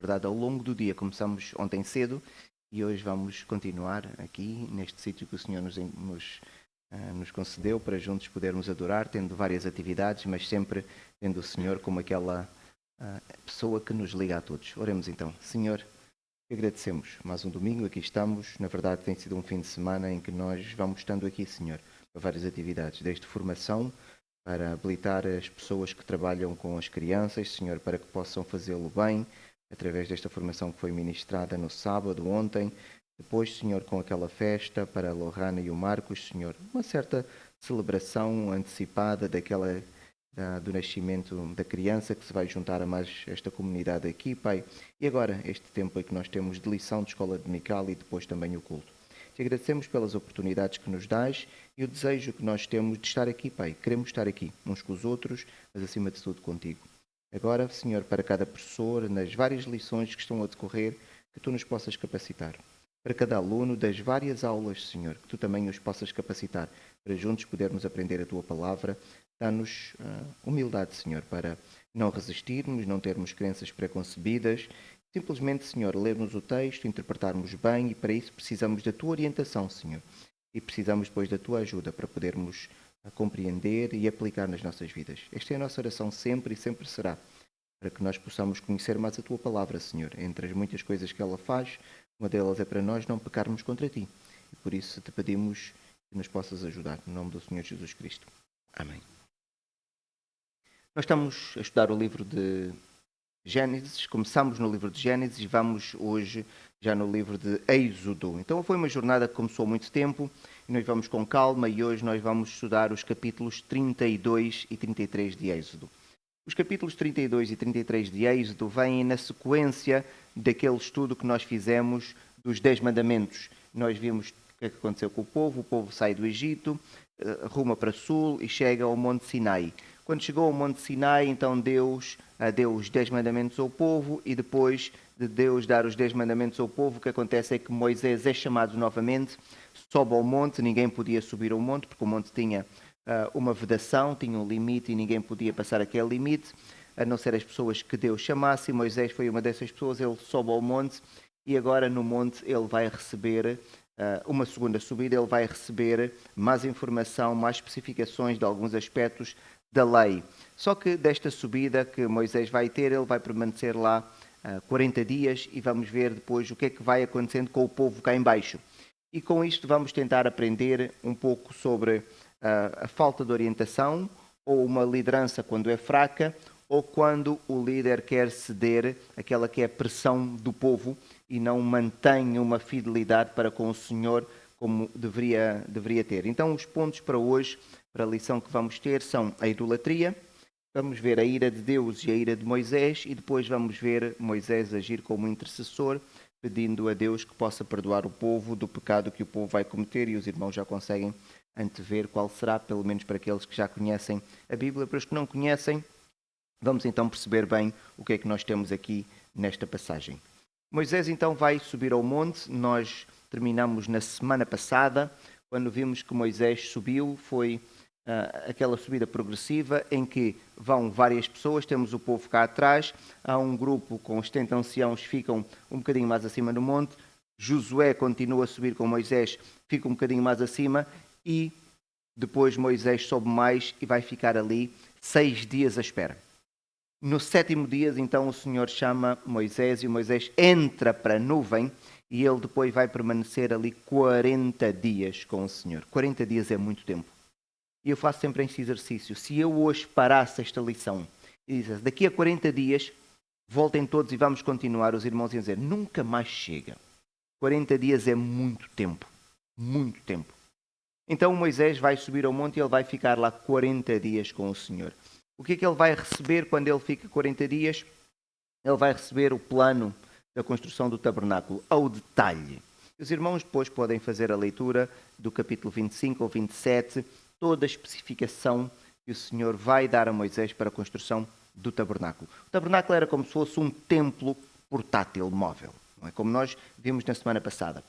verdade, ao longo do dia. Começamos ontem cedo e hoje vamos continuar aqui, neste sítio que o Senhor nos concedeu, para juntos podermos adorar, tendo várias atividades, mas sempre tendo o Senhor como aquela pessoa que nos liga a todos. Oremos então. Senhor, agradecemos mais um domingo, aqui estamos. Na verdade, tem sido um fim de semana em que nós vamos estando aqui, Senhor, para várias atividades, desde formação, para habilitar as pessoas que trabalham com as crianças, Senhor, para que possam fazê-lo bem, através desta formação que foi ministrada no sábado, ontem. Depois, Senhor, com aquela festa para a Lohana e o Marcos, Senhor, uma certa celebração antecipada do nascimento da criança que se vai juntar a mais esta comunidade aqui, Pai. E agora, este tempo em que nós temos de lição de escola dominical e depois também o culto. Te agradecemos pelas oportunidades que nos dás e o desejo que nós temos de estar aqui, Pai. Queremos estar aqui, uns com os outros, mas acima de tudo contigo. Agora, Senhor, para cada professor, nas várias lições que estão a decorrer, que Tu nos possas capacitar. Para cada aluno das várias aulas, Senhor, que Tu também os possas capacitar, para juntos podermos aprender a Tua palavra. Dá-nos humildade, Senhor, para não resistirmos, não termos crenças preconcebidas. Simplesmente, Senhor, lermos o texto, interpretarmos bem, e para isso precisamos da Tua orientação, Senhor. E precisamos depois da Tua ajuda para podermos compreender e aplicar nas nossas vidas. Esta é a nossa oração sempre e sempre será, para que nós possamos conhecer mais a Tua palavra, Senhor. Entre as muitas coisas que ela faz, uma delas é para nós não pecarmos contra Ti. E por isso te pedimos que nos possas ajudar, no nome do Senhor Jesus Cristo. Amém. Nós estamos a estudar o livro de Gênesis, começamos no livro de Gênesis e vamos hoje já no livro de Êxodo. Então foi uma jornada que começou há muito tempo e nós vamos com calma e hoje nós vamos estudar os capítulos 32 e 33 de Êxodo. Os capítulos 32 e 33 de Êxodo vêm na sequência daquele estudo que nós fizemos dos 10 mandamentos. Nós vimos o que é que aconteceu com o povo sai do Egito, ruma para sul e chega ao Monte Sinai. Quando chegou ao Monte Sinai, então Deus deu os 10 mandamentos ao povo e depois de Deus dar os 10 mandamentos ao povo, o que acontece é que Moisés é chamado novamente, sobe ao monte, ninguém podia subir ao monte, porque o monte tinha uma vedação, tinha um limite e ninguém podia passar aquele limite, a não ser as pessoas que Deus chamasse, e Moisés foi uma dessas pessoas, ele sobe ao monte e agora no monte ele vai receber uma segunda subida, ele vai receber mais informação, mais especificações de alguns aspectos da lei. Só que desta subida que Moisés vai ter, ele vai permanecer lá 40 dias e vamos ver depois o que é que vai acontecendo com o povo cá em baixo. E com isto vamos tentar aprender um pouco sobre a falta de orientação ou uma liderança quando é fraca ou quando o líder quer ceder aquela que é a pressão do povo e não mantém uma fidelidade para com o Senhor como deveria ter. Então os pontos para hoje, para a lição que vamos ter, são a idolatria, vamos ver a ira de Deus e a ira de Moisés e depois vamos ver Moisés agir como intercessor, pedindo a Deus que possa perdoar o povo do pecado que o povo vai cometer, e os irmãos já conseguem antever qual será, pelo menos para aqueles que já conhecem a Bíblia. Para os que não conhecem, vamos então perceber bem o que é que nós temos aqui nesta passagem. Moisés então vai subir ao monte. Nós terminamos na semana passada, quando vimos que Moisés subiu, foi aquela subida progressiva em que vão várias pessoas, temos o povo cá atrás, há um grupo com os 70 anciãos que ficam um bocadinho mais acima do monte, Josué continua a subir com Moisés, fica um bocadinho mais acima e depois Moisés sobe mais e vai ficar ali 6 dias à espera. No 7º dia, então, o Senhor chama Moisés e Moisés entra para a nuvem e ele depois vai permanecer ali 40 dias com o Senhor. 40 dias é muito tempo. E eu faço sempre este exercício. Se eu hoje parasse esta lição e dissesse, daqui a 40 dias, voltem todos e vamos continuar, os irmãos iam dizer, nunca mais chega. 40 dias é muito tempo. Muito tempo. Então Moisés vai subir ao monte e ele vai ficar lá 40 dias com o Senhor. O que é que ele vai receber quando ele fica 40 dias? Ele vai receber o plano da construção do tabernáculo, ao detalhe. Os irmãos depois podem fazer a leitura do capítulo 25 ou 27, toda a especificação que o Senhor vai dar a Moisés para a construção do tabernáculo. O tabernáculo era como se fosse um templo portátil, móvel, não é? Como nós vimos na semana passada.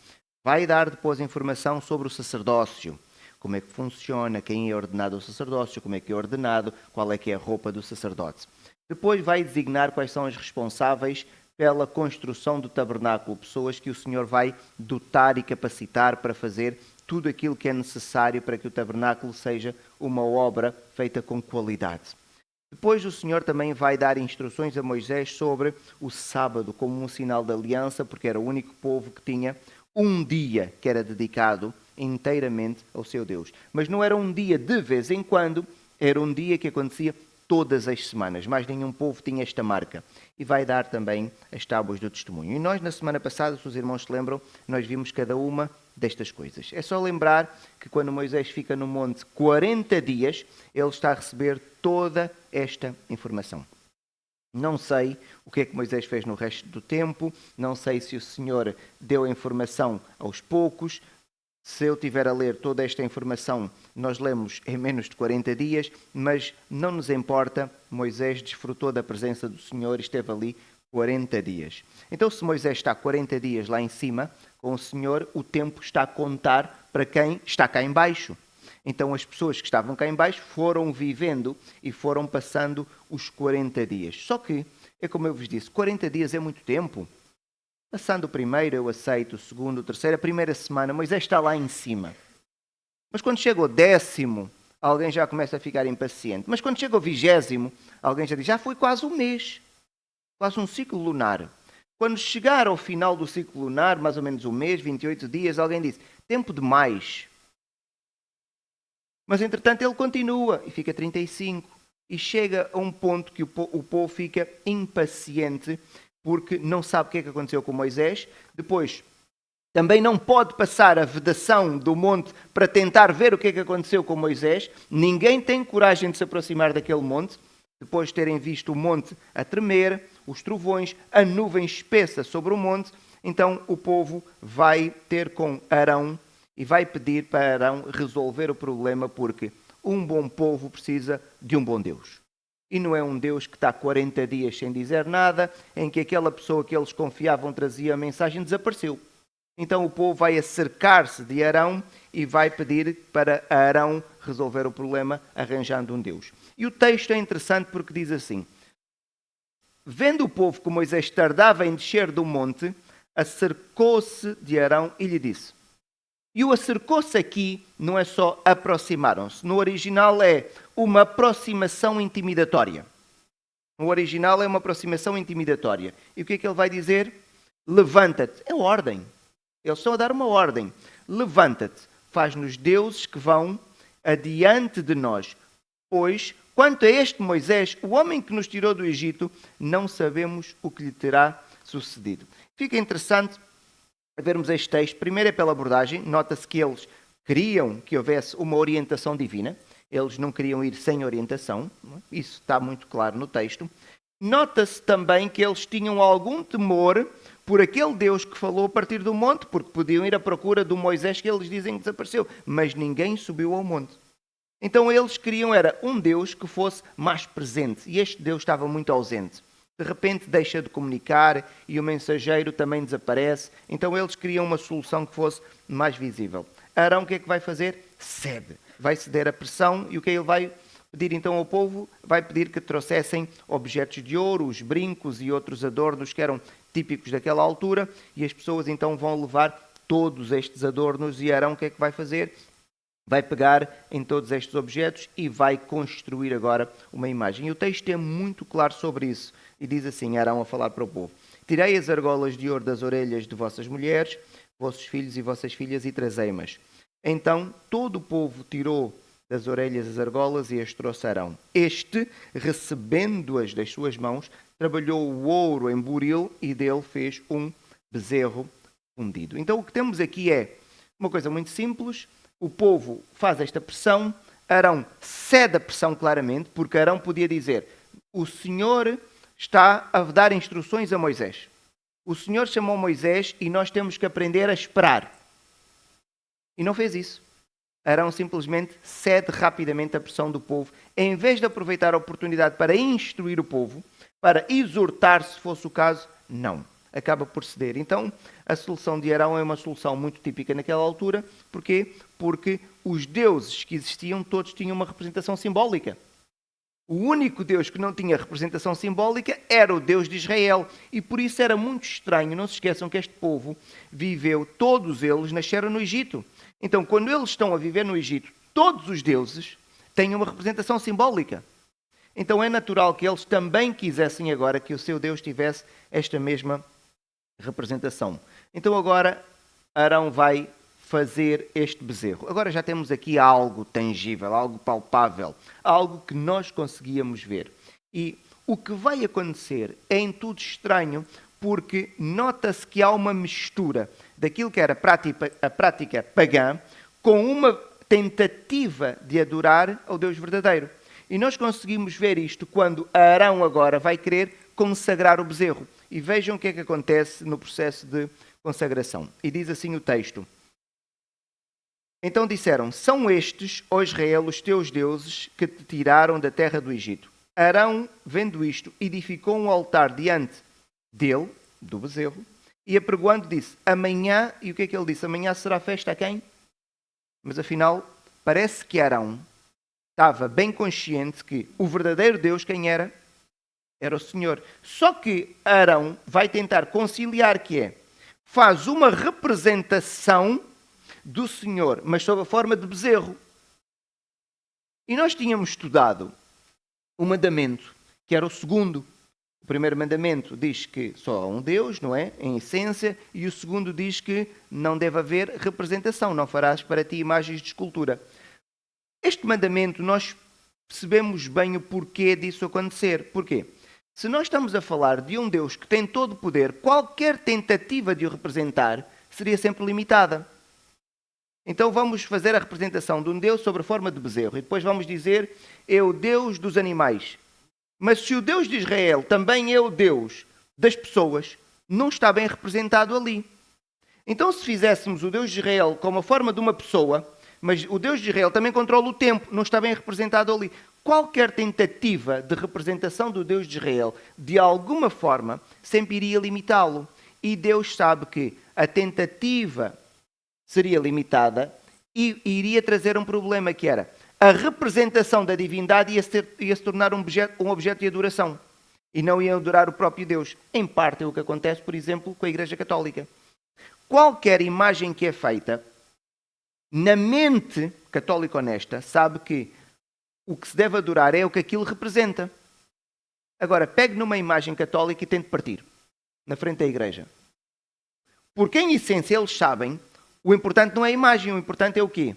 Vai dar depois informação sobre o sacerdócio, como é que funciona, quem é ordenado ao sacerdócio, como é que é ordenado, qual é que é a roupa do sacerdote. Depois vai designar quais são os responsáveis pela construção do tabernáculo, pessoas que o Senhor vai dotar e capacitar para fazer tudo aquilo que é necessário para que o tabernáculo seja uma obra feita com qualidade. Depois o Senhor também vai dar instruções a Moisés sobre o sábado, como um sinal de aliança, porque era o único povo que tinha um dia que era dedicado inteiramente ao seu Deus. Mas não era um dia de vez em quando, era um dia que acontecia todas as semanas. Mais nenhum povo tinha esta marca. E vai dar também as tábuas do testemunho. E nós, na semana passada, se os irmãos se lembram, nós vimos cada uma destas coisas. É só lembrar que quando Moisés fica no monte 40 dias, ele está a receber toda esta informação. Não sei o que é que Moisés fez no resto do tempo, não sei se o Senhor deu a informação aos poucos. Se eu tiver a ler toda esta informação, nós lemos em menos de 40 dias, mas não nos importa, Moisés desfrutou da presença do Senhor e esteve ali 40 dias. Então, se Moisés está 40 dias lá em cima com o Senhor, o tempo está a contar para quem está cá em baixo. Então, as pessoas que estavam cá em baixo foram vivendo e foram passando os 40 dias. Só que, é como eu vos disse, 40 dias é muito tempo. Passando o primeiro, eu aceito, o segundo, o terceiro, a primeira semana, Moisés está lá em cima. Mas quando chega o 10º, alguém já começa a ficar impaciente. Mas quando chega o 20º, alguém já diz, já foi quase um mês, quase um ciclo lunar. Quando chegar ao final do ciclo lunar, mais ou menos um mês, 28 dias, alguém diz, tempo demais. Mas entretanto ele continua e fica 35. E chega a um ponto que o povo fica impaciente, porque não sabe o que é que aconteceu com Moisés. Depois, também não pode passar a vedação do monte para tentar ver o que é que aconteceu com Moisés. Ninguém tem coragem de se aproximar daquele monte, depois de terem visto o monte a tremer, os trovões, a nuvem espessa sobre o monte. Então o povo vai ter com Arão e vai pedir para Arão resolver o problema, porque um bom povo precisa de um bom Deus. E não é um Deus que está 40 dias sem dizer nada, em que aquela pessoa que eles confiavam trazia a mensagem desapareceu. Então o povo vai acercar-se de Arão e vai pedir para Arão resolver o problema, arranjando um Deus. E o texto é interessante porque diz assim: vendo o povo que Moisés tardava em descer do monte, acercou-se de Arão e lhe disse. E o acercou-se aqui não é só aproximaram-se. No original é uma aproximação intimidatória. No original é uma aproximação intimidatória. E o que é que ele vai dizer? Levanta-te. É ordem. Eles estão a dar uma ordem. Levanta-te. Faz-nos deuses que vão adiante de nós. Pois, quanto a este Moisés, o homem que nos tirou do Egito, não sabemos o que lhe terá sucedido. Fica interessante vermos este texto. Primeiro é pela abordagem. Nota-se que eles queriam que houvesse uma orientação divina. Eles não queriam ir sem orientação. Isso está muito claro no texto. Nota-se também que eles tinham algum temor por aquele Deus que falou a partir do monte, porque podiam ir à procura do Moisés que eles dizem que desapareceu. Mas ninguém subiu ao monte. Então eles queriam era um Deus que fosse mais presente. E este Deus estava muito ausente. De repente deixa de comunicar e o mensageiro também desaparece. Então eles queriam uma solução que fosse mais visível. Arão o que é que vai fazer? Cede. Vai ceder à pressão e o que ele vai pedir então ao povo? Vai pedir que trouxessem objetos de ouro, os brincos e outros adornos que eram típicos daquela altura. E as pessoas então vão levar todos estes adornos e Arão o que é que vai fazer? Vai pegar em todos estes objetos e vai construir agora uma imagem. E o texto é muito claro sobre isso. E diz assim, Arão a falar para o povo. Tirei as argolas de ouro das orelhas de vossas mulheres, vossos filhos e vossas filhas e trazei-mas. Então todo o povo tirou das orelhas as argolas e as trouxe a Arão. Este, recebendo-as das suas mãos, trabalhou o ouro em buril e dele fez um bezerro fundido. Então o que temos aqui é uma coisa muito simples. O povo faz esta pressão, Arão cede a pressão claramente, porque Arão podia dizer, o Senhor está a dar instruções a Moisés. O Senhor chamou Moisés e nós temos que aprender a esperar. E não fez isso. Arão simplesmente cede rapidamente a pressão do povo, em vez de aproveitar a oportunidade para instruir o povo, para exortar se fosse o caso, não. Acaba por ceder. Então, a solução de Arão é uma solução muito típica naquela altura. Porquê? Porque os deuses que existiam, todos tinham uma representação simbólica. O único Deus que não tinha representação simbólica era o Deus de Israel. E por isso era muito estranho. Não se esqueçam que este povo viveu, todos eles nasceram no Egito. Então, quando eles estão a viver no Egito, todos os deuses têm uma representação simbólica. Então é natural que eles também quisessem agora que o seu Deus tivesse esta mesma representação. Então agora Arão vai fazer este bezerro. Agora já temos aqui algo tangível, algo palpável, algo que nós conseguíamos ver. E o que vai acontecer é em tudo estranho, porque nota-se que há uma mistura daquilo que era a prática pagã com uma tentativa de adorar ao Deus verdadeiro. E nós conseguimos ver isto quando Arão agora vai querer consagrar o bezerro. E vejam o que é que acontece no processo de consagração. E diz assim o texto: então disseram, são estes, ó Israel, os teus deuses que te tiraram da terra do Egito. Arão, vendo isto, edificou um altar diante dele, do bezerro, e apregoando disse, amanhã, e o que é que ele disse? Amanhã será festa a quem? Mas afinal, parece que Arão estava bem consciente que o verdadeiro Deus, quem era? Era o Senhor. Só que Arão vai tentar conciliar que é, faz uma representação do Senhor, mas sob a forma de bezerro. E nós tínhamos estudado o mandamento, que era o segundo. O primeiro mandamento diz que só há um Deus, não é? Em essência. E o segundo diz que não deve haver representação. Não farás para ti imagens de escultura. Este mandamento, nós percebemos bem o porquê disso acontecer. Porquê? Se nós estamos a falar de um Deus que tem todo o poder, qualquer tentativa de o representar seria sempre limitada. Então vamos fazer a representação de um Deus sob a forma de bezerro. E depois vamos dizer, é o Deus dos animais. Mas se o Deus de Israel também é o Deus das pessoas, não está bem representado ali. Então se fizéssemos o Deus de Israel como a forma de uma pessoa, mas o Deus de Israel também controla o tempo, não está bem representado ali. Qualquer tentativa de representação do Deus de Israel, de alguma forma, sempre iria limitá-lo. E Deus sabe que a tentativa seria limitada e iria trazer um problema que era a representação da divindade ia se tornar um objeto de adoração e não ia adorar o próprio Deus. Em parte é o que acontece, por exemplo, com a Igreja Católica. Qualquer imagem que é feita, na mente católica honesta, sabe que o que se deve adorar é o que aquilo representa. Agora, pegue numa imagem católica e tente partir na frente da Igreja. Porque, em essência, eles sabem, o importante não é a imagem, o importante é o quê?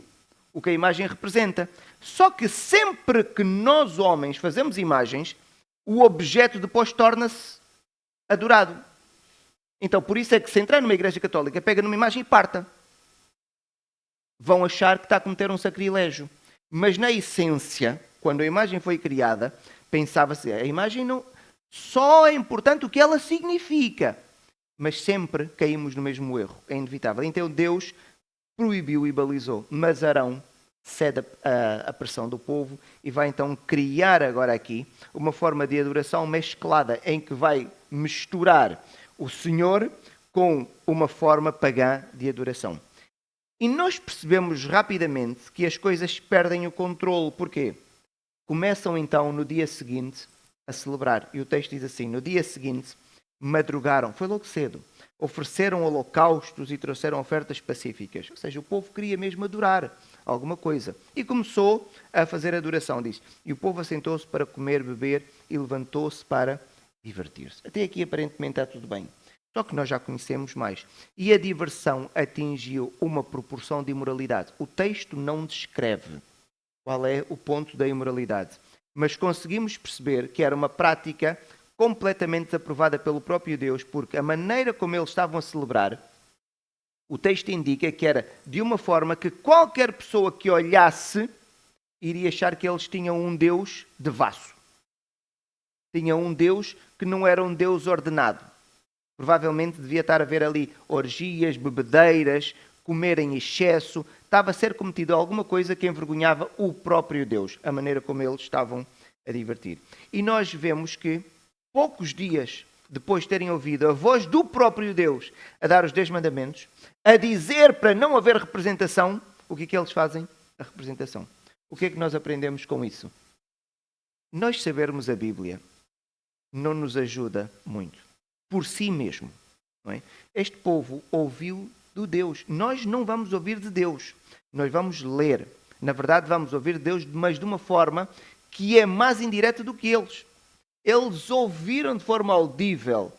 O que a imagem representa. Só que sempre que nós, homens, fazemos imagens, o objeto depois torna-se adorado. Então, por isso é que se entrar numa igreja católica, pega numa imagem e parta. Vão achar que está a cometer um sacrilégio. Mas, na essência, quando a imagem foi criada, pensava-se, a imagem não... Só é importante o que ela significa. Mas sempre caímos no mesmo erro. É inevitável. Então Deus proibiu e balizou. Mas Arão cede a pressão do povo e vai então criar agora aqui uma forma de adoração mesclada em que vai misturar o Senhor com uma forma pagã de adoração. E nós percebemos rapidamente que as coisas perdem o controle. Porquê? Começam então no dia seguinte a celebrar. E o texto diz assim, no dia seguinte madrugaram, foi logo cedo, ofereceram holocaustos e trouxeram ofertas pacíficas. Ou seja, o povo queria mesmo adorar alguma coisa. E começou a fazer adoração, diz. E o povo assentou-se para comer, beber e levantou-se para divertir-se. Até aqui aparentemente está tudo bem. Só que nós já conhecemos mais. E a diversão atingiu uma proporção de imoralidade. O texto não descreve qual é o ponto da imoralidade. Mas conseguimos perceber que era uma prática completamente desaprovada pelo próprio Deus, porque a maneira como eles estavam a celebrar, o texto indica que era de uma forma que qualquer pessoa que olhasse iria achar que eles tinham um Deus devasso. Tinham um Deus que não era um Deus ordenado. Provavelmente devia estar a ver ali orgias, bebedeiras, comer em excesso. Estava a ser cometido alguma coisa que envergonhava o próprio Deus, a maneira como eles estavam a divertir. E nós vemos que poucos dias depois de terem ouvido a voz do próprio Deus a dar os 10 mandamentos, a dizer para não haver representação, o que é que eles fazem? A representação. O que é que nós aprendemos com isso? nós sabermos a Bíblia não nos ajuda muito, por si mesmo. Não é? Este povo ouviu do Deus. Nós não vamos ouvir de Deus. Nós vamos ler. Na verdade, vamos ouvir de Deus, mas de uma forma que é mais indireta do que eles. Eles ouviram de forma audível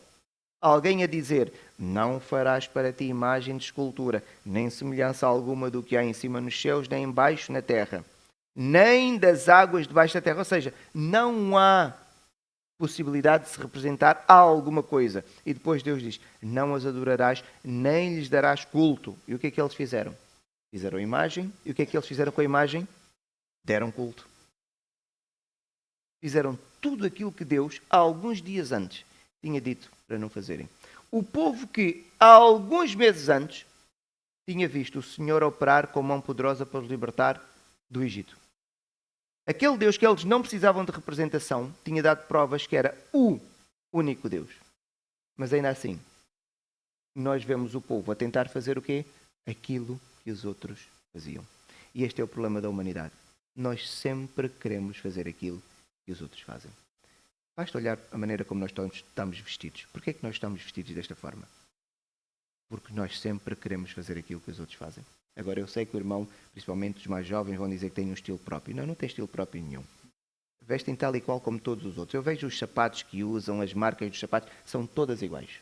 alguém a dizer: não farás para ti imagem de escultura, nem semelhança alguma do que há em cima nos céus, nem embaixo na terra, nem das águas debaixo da terra. Ou seja, não há possibilidade de se representar alguma coisa. E depois Deus diz: não as adorarás, nem lhes darás culto. E o que é que eles fizeram? Fizeram a imagem. E o que é que eles fizeram com a imagem? Deram culto. Fizeram tudo aquilo que Deus, há alguns dias antes, tinha dito para não fazerem. O povo que, há alguns meses antes, tinha visto o Senhor operar com mão poderosa para os libertar do Egito. Aquele Deus que eles não precisavam de representação, tinha dado provas que era o único Deus. Mas ainda assim, nós vemos o povo a tentar fazer o quê? Aquilo que os outros faziam. E este é o problema da humanidade. Nós sempre queremos fazer aquilo que os outros fazem. Basta olhar a maneira como nós estamos vestidos. Porquê é que nós estamos vestidos desta forma? Porque nós sempre queremos fazer aquilo que os outros fazem. Agora, eu sei que o irmão, principalmente os mais jovens, vão dizer que tem um estilo próprio. Não, não tem estilo próprio nenhum. Vestem tal e qual como todos os outros. Eu vejo os sapatos que usam, as marcas dos sapatos, são todas iguais.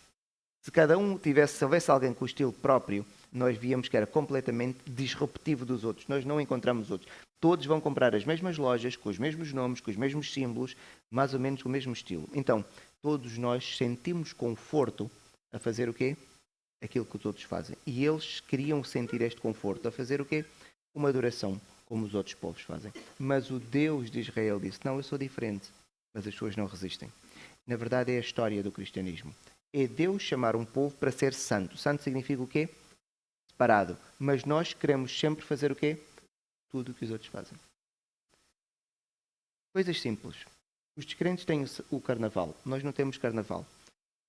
Se houvesse alguém com o estilo próprio, nós víamos que era completamente disruptivo dos outros. Nós não encontramos outros. Todos vão comprar as mesmas lojas, com os mesmos nomes, com os mesmos símbolos, mais ou menos com o mesmo estilo. Então, todos nós sentimos conforto a fazer o quê? Aquilo que os outros fazem. E eles queriam sentir este conforto a fazer o quê? Uma adoração, como os outros povos fazem. Mas o Deus de Israel disse: não, eu sou diferente. Mas as pessoas não resistem. Na verdade, é a história do cristianismo. É Deus chamar um povo para ser santo. Santo significa o quê? Separado. Mas nós queremos sempre fazer o quê? Tudo o que os outros fazem. Coisas simples. Os descrentes têm o carnaval. Nós não temos carnaval.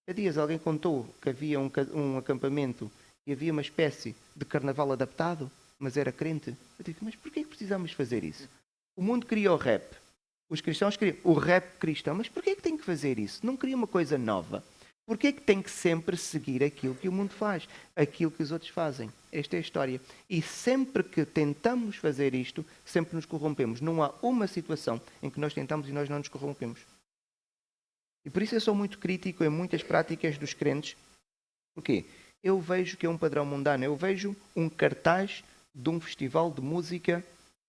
Há dias alguém contou que havia um acampamento e havia uma espécie de carnaval adaptado, mas era crente. Eu digo: mas porquê que precisamos fazer isso? O mundo queria o rap. Os cristãos queriam o rap cristão. Mas porquê que tem que fazer isso? Não queria uma coisa nova. Porquê que tem que sempre seguir aquilo que o mundo faz? Aquilo que os outros fazem? Esta é a história. E sempre que tentamos fazer isto, sempre nos corrompemos. Não há uma situação em que nós tentamos e nós não nos corrompemos. E por isso eu sou muito crítico em muitas práticas dos crentes. Porquê? Eu vejo que é um padrão mundano. Eu vejo um cartaz de um festival de música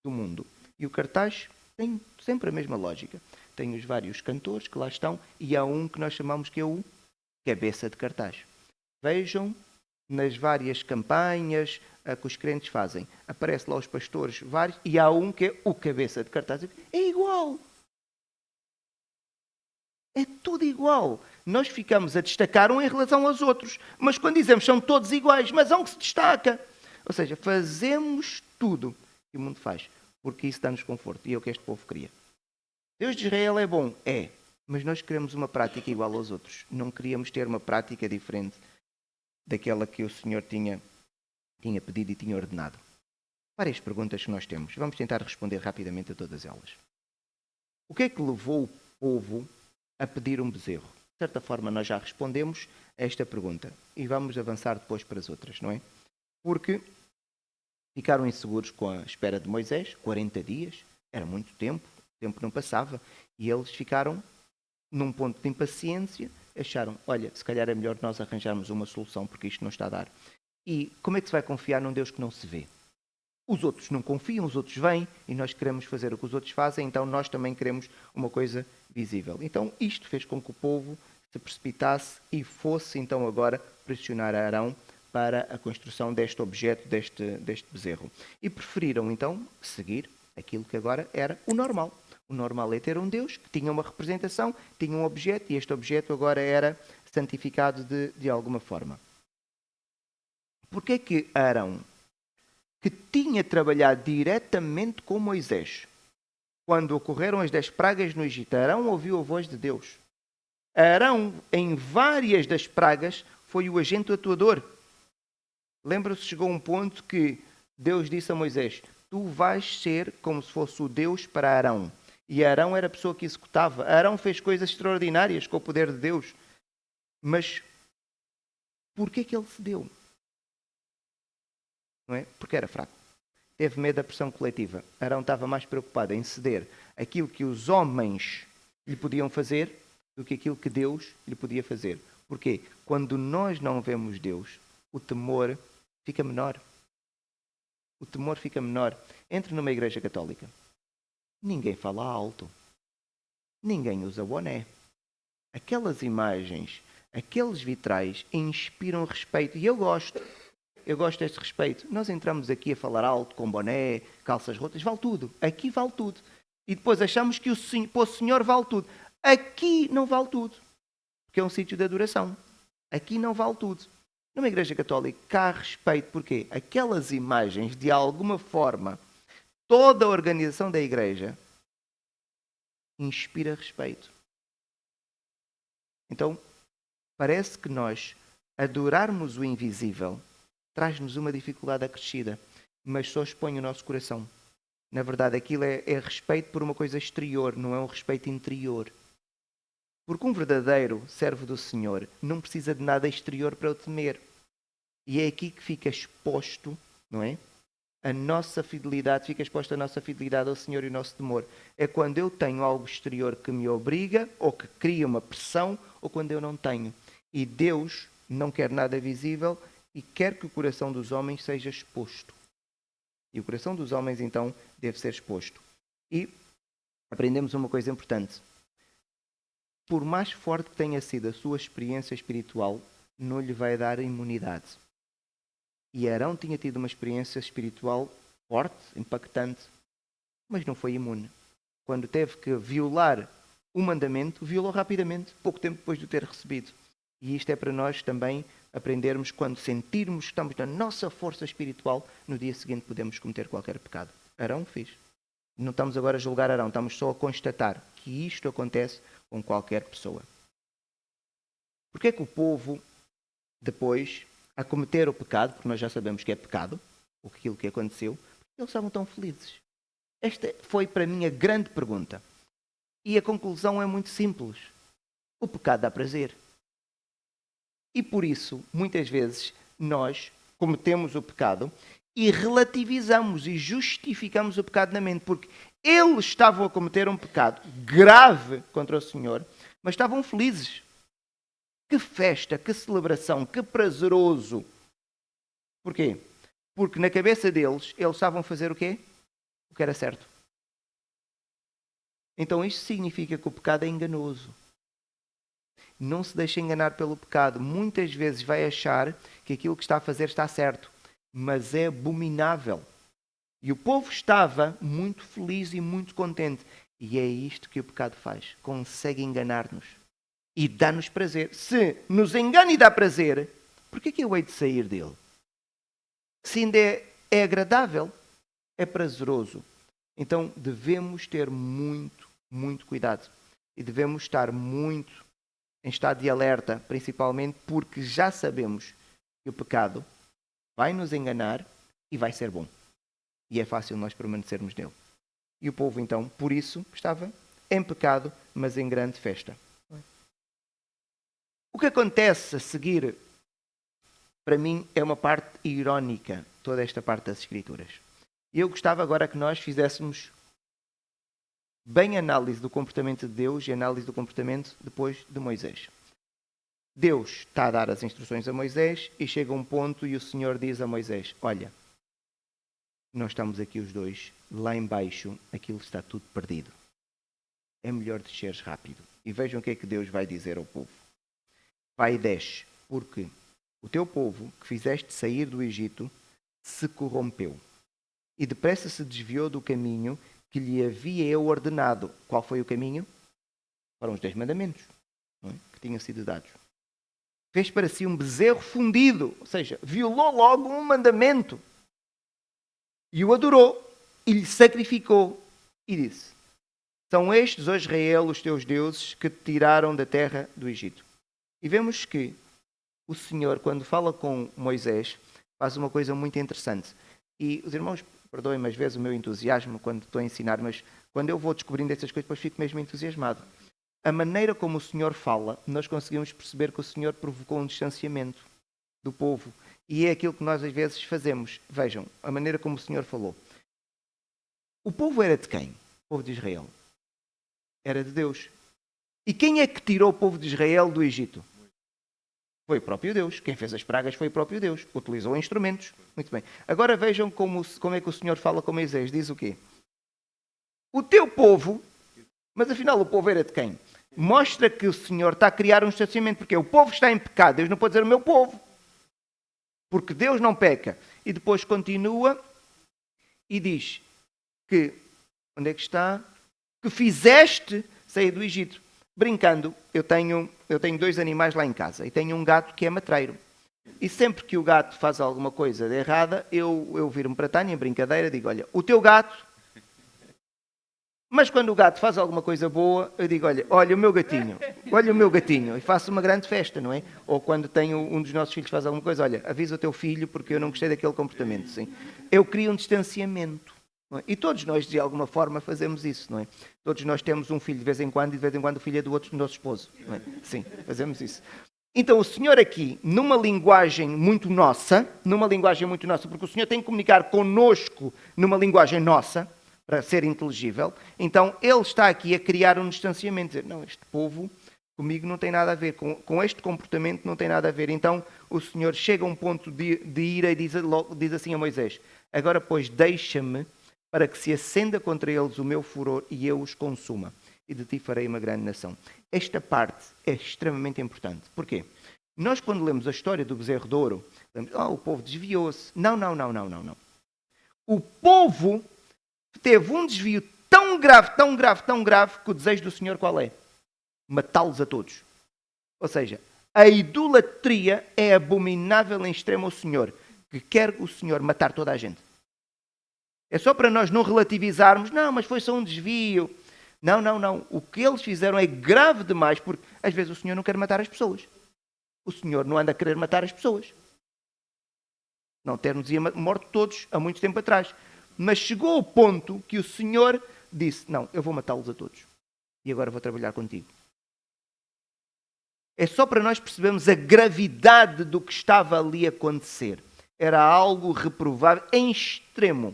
do mundo. E o cartaz tem sempre a mesma lógica. Tem os vários cantores que lá estão e há um que nós chamamos que é o cabeça de cartaz. Vejam nas várias campanhas que os crentes fazem. Aparece lá os pastores vários e há um que é o cabeça de cartaz. É igual. É tudo igual. Nós ficamos a destacar um em relação aos outros. Mas quando dizemos são todos iguais, mas há um que se destaca. Ou seja, fazemos tudo que o mundo faz. Porque isso dá-nos conforto. E é o que este povo queria. Deus de Israel é bom? É. Mas nós queremos uma prática igual aos outros. Não queríamos ter uma prática diferente daquela que o Senhor tinha pedido e tinha ordenado. Várias perguntas que nós temos. Vamos tentar responder rapidamente a todas elas. O que é que levou o povo a pedir um bezerro? De certa forma, nós já respondemos a esta pergunta. E vamos avançar depois para as outras, não é? Porque ficaram inseguros com a espera de Moisés. 40 dias. Era muito tempo. O tempo não passava. E eles ficaram num ponto de impaciência, acharam: olha, se calhar é melhor nós arranjarmos uma solução, porque isto não está a dar. E como é que se vai confiar num Deus que não se vê? Os outros não confiam, os outros vêm, e nós queremos fazer o que os outros fazem, então nós também queremos uma coisa visível. Então isto fez com que o povo se precipitasse e fosse então agora pressionar Arão para a construção deste objeto, deste bezerro. E preferiram então seguir aquilo que agora era o normal. O normal é ter um Deus que tinha uma representação, tinha um objeto, e este objeto agora era santificado de alguma forma. Porquê é que Arão, que tinha trabalhado diretamente com Moisés, quando ocorreram as 10 pragas no Egito, Arão ouviu a voz de Deus? Arão, em várias das pragas, foi o agente atuador. Lembra-se, chegou um ponto que Deus disse a Moisés: tu vais ser como se fosse o Deus para Arão. E Arão era a pessoa que executava. Arão fez coisas extraordinárias com o poder de Deus. Mas porquê que ele cedeu? Não é? Porque era fraco. Teve medo da pressão coletiva. Arão estava mais preocupado em ceder aquilo que os homens lhe podiam fazer do que aquilo que Deus lhe podia fazer. Porquê? Quando nós não vemos Deus, o temor fica menor. O temor fica menor. Entre numa igreja católica. Ninguém fala alto. Ninguém usa boné. Aquelas imagens, aqueles vitrais inspiram respeito. E eu gosto deste respeito. Nós entramos aqui a falar alto, com boné, calças rotas, vale tudo. Aqui vale tudo. E depois achamos que para o Senhor vale tudo. Aqui não vale tudo. Porque é um sítio de adoração. Aqui não vale tudo. Numa igreja católica há respeito. Porquê? Aquelas imagens, de alguma forma, toda a organização da igreja inspira respeito. Então, parece que nós adorarmos o invisível traz-nos uma dificuldade acrescida, mas só expõe o nosso coração. Na verdade, aquilo é respeito por uma coisa exterior, não é um respeito interior. Porque um verdadeiro servo do Senhor não precisa de nada exterior para o temer. E é aqui que fica exposto, não é? A nossa fidelidade, fica exposta a nossa fidelidade ao Senhor e o nosso temor. É quando eu tenho algo exterior que me obriga, ou que cria uma pressão, ou quando eu não tenho. E Deus não quer nada visível e quer que o coração dos homens seja exposto. E o coração dos homens, então, deve ser exposto. E aprendemos uma coisa importante. Por mais forte que tenha sido a sua experiência espiritual, não lhe vai dar imunidade. E Arão tinha tido uma experiência espiritual forte, impactante, mas não foi imune. Quando teve que violar o mandamento, violou rapidamente, pouco tempo depois de o ter recebido. E isto é para nós também aprendermos, quando sentirmos que estamos na nossa força espiritual, no dia seguinte podemos cometer qualquer pecado. Arão fez. Não estamos agora a julgar Arão, estamos só a constatar que isto acontece com qualquer pessoa. Porquê é que o povo, depois, a cometer o pecado, porque nós já sabemos que é pecado, aquilo que aconteceu, eles estavam tão felizes? Esta foi para mim a grande pergunta. E a conclusão é muito simples. O pecado dá prazer. E por isso, muitas vezes, nós cometemos o pecado e relativizamos e justificamos o pecado na mente, porque eles estavam a cometer um pecado grave contra o Senhor, mas estavam felizes. Que festa, que celebração, que prazeroso. Porquê? Porque na cabeça deles, eles estavam a fazer o quê? O que era certo. Então isto significa que o pecado é enganoso. Não se deixe enganar pelo pecado. Muitas vezes vai achar que aquilo que está a fazer está certo, mas é abominável. E o povo estava muito feliz e muito contente. E é isto que o pecado faz. Consegue enganar-nos. E dá-nos prazer. Se nos engana e dá prazer, por que eu hei de sair dele? Se ainda é agradável, é prazeroso. Então devemos ter muito, muito cuidado. E devemos estar muito em estado de alerta, principalmente porque já sabemos que o pecado vai nos enganar e vai ser bom. E é fácil nós permanecermos nele. E o povo, então, por isso, estava em pecado, mas em grande festa. O que acontece a seguir, para mim, é uma parte irónica, toda esta parte das Escrituras. E eu gostava agora que nós fizéssemos bem análise do comportamento de Deus e análise do comportamento depois de Moisés. Deus está a dar as instruções a Moisés e chega a um ponto e o Senhor diz a Moisés: olha, nós estamos aqui os dois, lá embaixo aquilo está tudo perdido. É melhor desceres rápido. E vejam o que é que Deus vai dizer ao povo. Vai e desce, porque o teu povo, que fizeste sair do Egito, se corrompeu. E depressa se desviou do caminho que lhe havia eu ordenado. Qual foi o caminho? Foram os 10 mandamentos, não é? Que tinham sido dados. Fez para si um bezerro fundido, ou seja, violou logo um mandamento. E o adorou, e lhe sacrificou. E disse: são estes, ó Israel, os teus deuses, que te tiraram da terra do Egito. E vemos que o Senhor, quando fala com Moisés, faz uma coisa muito interessante. E os irmãos, perdoem-me às vezes o meu entusiasmo quando estou a ensinar, mas Quando eu vou descobrindo essas coisas, depois fico mesmo entusiasmado. A maneira como o Senhor fala, nós conseguimos perceber que o Senhor provocou um distanciamento do povo. E é aquilo que nós às vezes fazemos. Vejam, a maneira como o Senhor falou. O povo era de quem? O povo de Israel. Era de Deus. E quem é que tirou o povo de Israel do Egito? Foi o próprio Deus. Quem fez as pragas foi o próprio Deus. Utilizou instrumentos. Muito bem. Agora vejam como é que o Senhor fala com Moisés. Diz o quê? O teu povo... Mas afinal o povo era de quem? Mostra que o Senhor está a criar um distanciamento. Porque o povo está em pecado. Deus não pode dizer o meu povo. Porque Deus não peca. E depois continua e diz que... Onde é que está? Que fizeste sair do Egito. Brincando, eu tenho 2 animais lá em casa. E tenho um gato que é matreiro. E sempre que o gato faz alguma coisa de errada, eu viro-me para a Tânia, em brincadeira, digo, olha, o teu gato... Mas quando o gato faz alguma coisa boa, eu digo, olha o meu gatinho, e faço uma grande festa, não é? Ou quando tenho um dos nossos filhos faz alguma coisa, olha, avisa o teu filho porque eu não gostei daquele comportamento, sim. Eu crio um distanciamento. Não é? E todos nós, de alguma forma, fazemos isso, não é? Todos nós temos um filho de vez em quando e de vez em quando o filho é do nosso esposo, não é? Sim, fazemos isso. Então o Senhor aqui, numa linguagem muito nossa, porque o Senhor tem que comunicar connosco numa linguagem nossa, para ser inteligível, então ele está aqui a criar um distanciamento, dizer, não, este povo comigo não tem nada a ver, com este comportamento não tem nada a ver. Então o Senhor chega a um ponto de ira e diz assim a Moisés, agora pois deixa-me para que se acenda contra eles o meu furor e eu os consuma, e de ti farei uma grande nação. Esta parte é extremamente importante. Porquê? Nós quando lemos a história do bezerro de ouro, lemos, o povo desviou-se. Não. O povo teve um desvio tão grave, que o desejo do Senhor qual é? Matá-los a todos. Ou seja, a idolatria é abominável em extremo ao Senhor, que quer o Senhor matar toda a gente. É só para nós não relativizarmos, não, mas foi só um desvio. Não. O que eles fizeram é grave demais, porque às vezes o Senhor não quer matar as pessoas. O Senhor não anda a querer matar as pessoas. Não ter-nos-ia morto todos há muito tempo atrás. Mas chegou ao ponto que o Senhor disse, não, eu vou matá-los a todos. E agora vou trabalhar contigo. É só para nós percebermos a gravidade do que estava ali a acontecer. Era algo reprovável em extremo.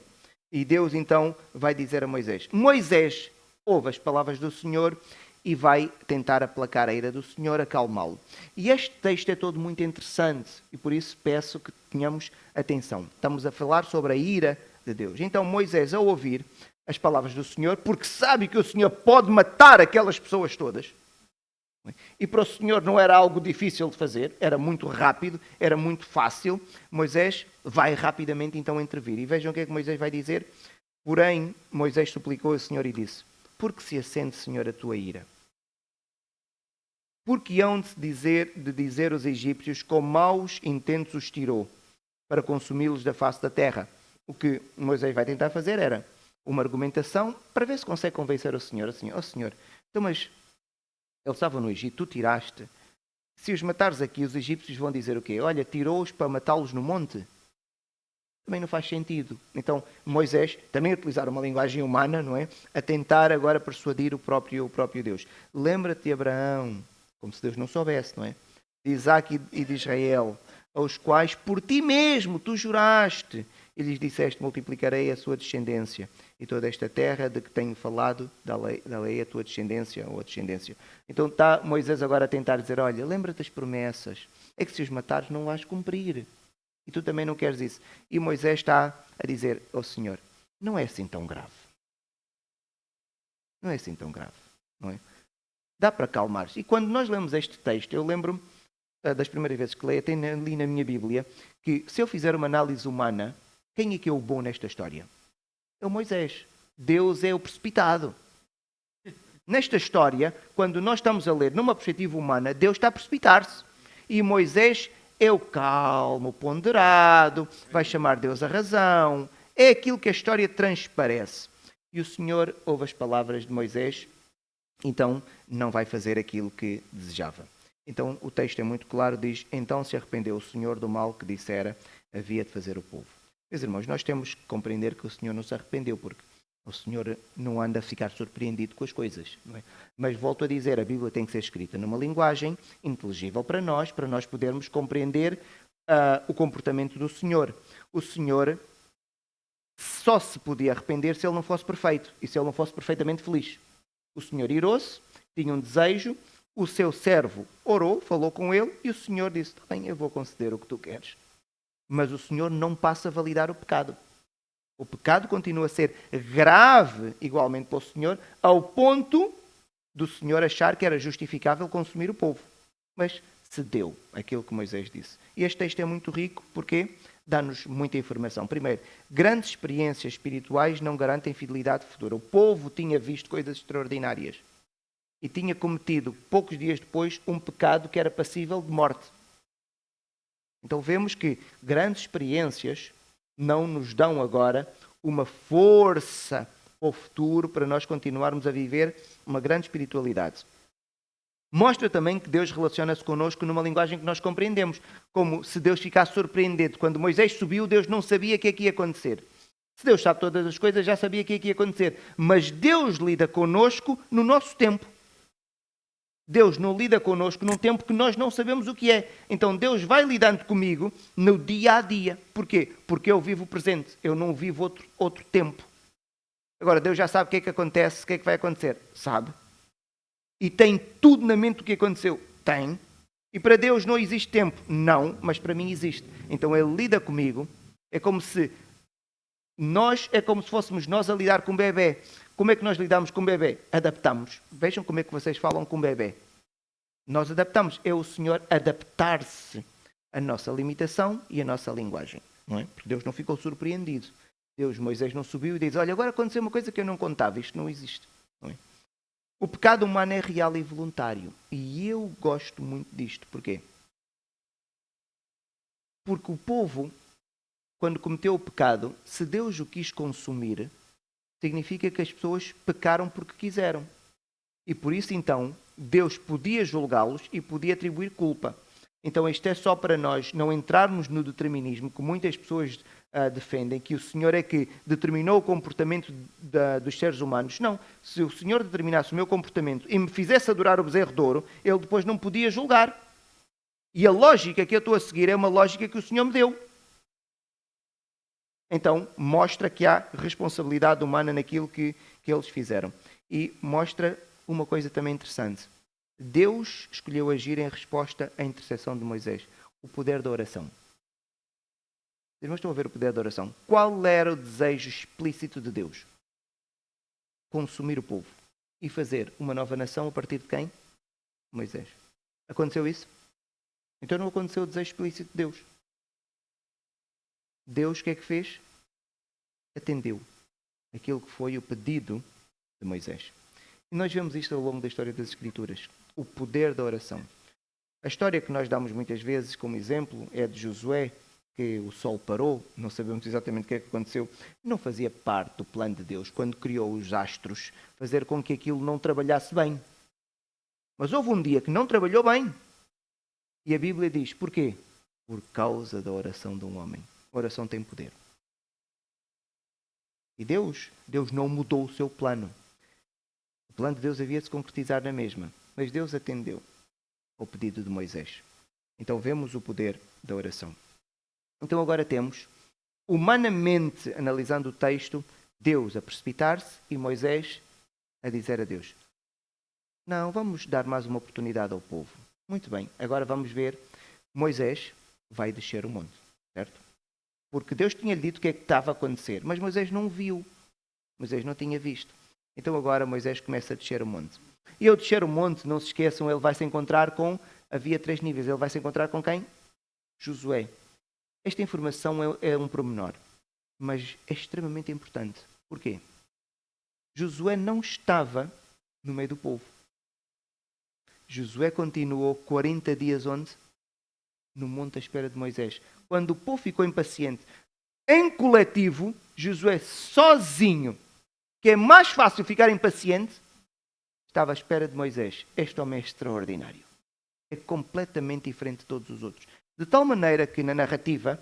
E Deus então vai dizer a Moisés. Moisés ouve as palavras do Senhor e vai tentar aplacar a ira do Senhor, acalmá-lo. E este texto é todo muito interessante e por isso peço que tenhamos atenção. Estamos a falar sobre a ira de Deus. Então Moisés, ao ouvir as palavras do Senhor, porque sabe que o Senhor pode matar aquelas pessoas todas, e para o Senhor não era algo difícil de fazer, era muito rápido, era muito fácil, Moisés vai rapidamente então intervir. E vejam o que é que Moisés vai dizer. Porém, Moisés suplicou ao Senhor e disse, porque se acende, Senhor, a tua ira? Porque hão de dizer os egípcios, com maus intentos os tirou, para consumi-los da face da terra. O que Moisés vai tentar fazer era uma argumentação para ver se consegue convencer o Senhor. Assim, Senhor, então mas eles estavam no Egito, tu tiraste. Se os matares aqui, os egípcios vão dizer o quê? Olha, tirou-os para matá-los no monte. Também não faz sentido. Então Moisés, também utilizar uma linguagem humana, não é? A tentar agora persuadir o próprio Deus. Lembra-te de Abraão, como se Deus não soubesse, não é? De Isaac e de Israel, aos quais por ti mesmo tu juraste e lhes disseste, multiplicarei a sua descendência e toda esta terra de que tenho falado, da lei a tua descendência ou a descendência. Então está Moisés agora a tentar dizer, olha, lembra-te das promessas, é que se os matares não vais cumprir. E tu também não queres isso. E Moisés está a dizer ao Senhor, não é assim tão grave. Não é assim tão grave, não é? Dá para acalmar-se. E quando nós lemos este texto, eu lembro-me das primeiras vezes que leio, tem ali na minha Bíblia, que se eu fizer uma análise humana, quem é que é o bom nesta história? É o Moisés. Deus é o precipitado. Nesta história, quando nós estamos a ler numa perspectiva humana, Deus está a precipitar-se. E Moisés é o calmo, o ponderado, vai chamar Deus a razão. É aquilo que a história transparece. E o Senhor ouve as palavras de Moisés, então não vai fazer aquilo que desejava. Então o texto é muito claro, diz, então se arrependeu o Senhor do mal que dissera havia de fazer o povo. Meus irmãos, nós temos que compreender que o Senhor não se arrependeu, porque O Senhor não anda a ficar surpreendido com as coisas. Não é? Mas volto a dizer, a Bíblia tem que ser escrita numa linguagem inteligível para nós podermos compreender o comportamento do Senhor. O Senhor só se podia arrepender se ele não fosse perfeito e se ele não fosse perfeitamente feliz. O Senhor irou-se, tinha um desejo, o seu servo orou, falou com ele e o Senhor disse, bem, eu vou conceder o que tu queres. Mas o Senhor não passa a validar o pecado. O pecado continua a ser grave igualmente para o Senhor, ao ponto do Senhor achar que era justificável consumir o povo. Mas cedeu aquilo que Moisés disse. E este texto é muito rico porque dá-nos muita informação. Primeiro, grandes experiências espirituais não garantem fidelidade futura. O povo tinha visto coisas extraordinárias e tinha cometido, poucos dias depois, um pecado que era passível de morte. Então vemos que grandes experiências não nos dão agora uma força ao futuro para nós continuarmos a viver uma grande espiritualidade. Mostra também que Deus relaciona-se connosco numa linguagem que nós compreendemos, como se Deus ficasse surpreendido. Quando Moisés subiu, Deus não sabia o que é que ia acontecer. Se Deus sabe todas as coisas, já sabia o que é que ia acontecer. Mas Deus lida connosco no nosso tempo. Deus não lida connosco num tempo que nós não sabemos o que é. Então Deus vai lidando comigo no dia a dia. Porquê? Porque eu vivo o presente. Eu não vivo outro tempo. Agora, Deus já sabe o que é que acontece, o que é que vai acontecer. Sabe. E tem tudo na mente do que aconteceu. Tem. E para Deus não existe tempo. Não, mas para mim existe. Então Ele lida comigo. É como se fôssemos nós a lidar com um bebê. Como é que nós lidamos com um bebê? Adaptamos. Vejam como é que vocês falam com um bebê. Nós adaptamos. É o Senhor adaptar-se à nossa limitação e à nossa linguagem. Não é? Porque Deus não ficou surpreendido. Moisés não subiu e diz, olha, agora aconteceu uma coisa que eu não contava. Isto não existe. Não é? O pecado humano é real e voluntário. E eu gosto muito disto. Porquê? Porque o povo, quando cometeu o pecado, se Deus o quis consumir, significa que as pessoas pecaram porque quiseram. E por isso, então, Deus podia julgá-los e podia atribuir culpa. Então, isto é só para nós não entrarmos no determinismo, que muitas pessoas defendem, que o Senhor é que determinou o comportamento dos seres humanos. Não. Se o Senhor determinasse o meu comportamento e me fizesse adorar o bezerro de ouro, Ele depois não podia julgar. E a lógica que eu estou a seguir é uma lógica que o Senhor me deu. Então, mostra que há responsabilidade humana naquilo que eles fizeram. E mostra uma coisa também interessante. Deus escolheu agir em resposta à intercessão de Moisés. O poder da oração. Vocês não estão a ver o poder da oração? Qual era o desejo explícito de Deus? Consumir o povo. E fazer uma nova nação a partir de quem? Moisés. Aconteceu isso? Então não aconteceu o desejo explícito de Deus. Deus o que é que fez? Atendeu aquilo que foi o pedido de Moisés. E nós vemos isto ao longo da história das Escrituras. O poder da oração. A história que nós damos muitas vezes como exemplo é de Josué, que o sol parou, não sabemos exatamente o que é que aconteceu. Não fazia parte do plano de Deus, quando criou os astros, fazer com que aquilo não trabalhasse bem. Mas houve um dia que não trabalhou bem. E a Bíblia diz, porquê? Por causa da oração de um homem. A oração tem poder. E Deus não mudou o seu plano. O plano de Deus havia de se concretizar na mesma. Mas Deus atendeu ao pedido de Moisés. Então vemos o poder da oração. Então agora temos, humanamente analisando o texto, Deus a precipitar-se e Moisés a dizer a Deus, não, vamos dar mais uma oportunidade ao povo. Muito bem, agora vamos ver, Moisés vai descer o monte, certo? Porque Deus tinha-lhe dito o que é que estava a acontecer, mas Moisés não viu. Moisés não tinha visto. Então agora Moisés começa a descer o monte. E ao descer o monte, não se esqueçam, ele vai se encontrar com... Havia 3 níveis. Ele vai se encontrar com quem? Josué. Esta informação é um pormenor, mas é extremamente importante. Porquê? Josué não estava no meio do povo. Josué continuou 40 dias onde? No monte à espera de Moisés. Quando o povo ficou impaciente, em coletivo, Josué sozinho, que é mais fácil ficar impaciente, estava à espera de Moisés. Este homem é extraordinário. É completamente diferente de todos os outros. De tal maneira que na narrativa,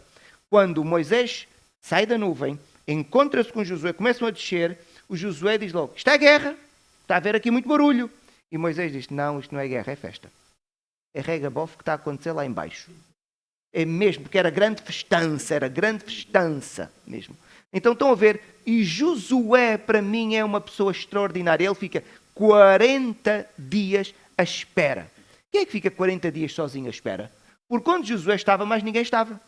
quando Moisés sai da nuvem, encontra-se com Josué, começam a descer, o Josué diz logo, isto é guerra, está a haver aqui muito barulho. E Moisés diz, não, isto não é guerra, é festa. É rega-bofe que está a acontecer lá embaixo. É mesmo, porque era grande festança mesmo. Então estão a ver, e Josué para mim é uma pessoa extraordinária. Ele fica 40 dias à espera. Quem é que fica 40 dias sozinho à espera? Porque quando Josué estava, mais ninguém estava.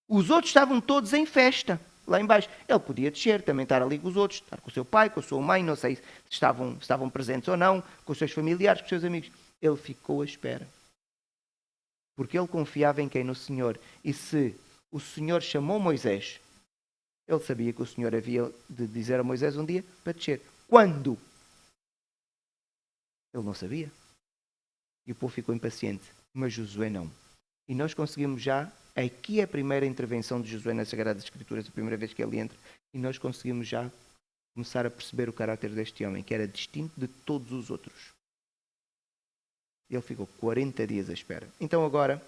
Os outros estavam todos em festa, lá embaixo. Ele podia descer, também estar ali com os outros, estar com o seu pai, com a sua mãe, não sei se estavam presentes ou não, com os seus familiares, com os seus amigos. Ele ficou à espera. Porque ele confiava em quem? No Senhor. E se o Senhor chamou Moisés, ele sabia que o Senhor havia de dizer a Moisés um dia para descer. Quando? Ele não sabia. E o povo ficou impaciente. Mas Josué não. E nós conseguimos já, aqui é a primeira intervenção de Josué nas Sagradas Escrituras, a primeira vez que ele entra, e nós conseguimos já começar a perceber o caráter deste homem, que era distinto de todos os outros. Ele ficou 40 dias à espera. Então agora,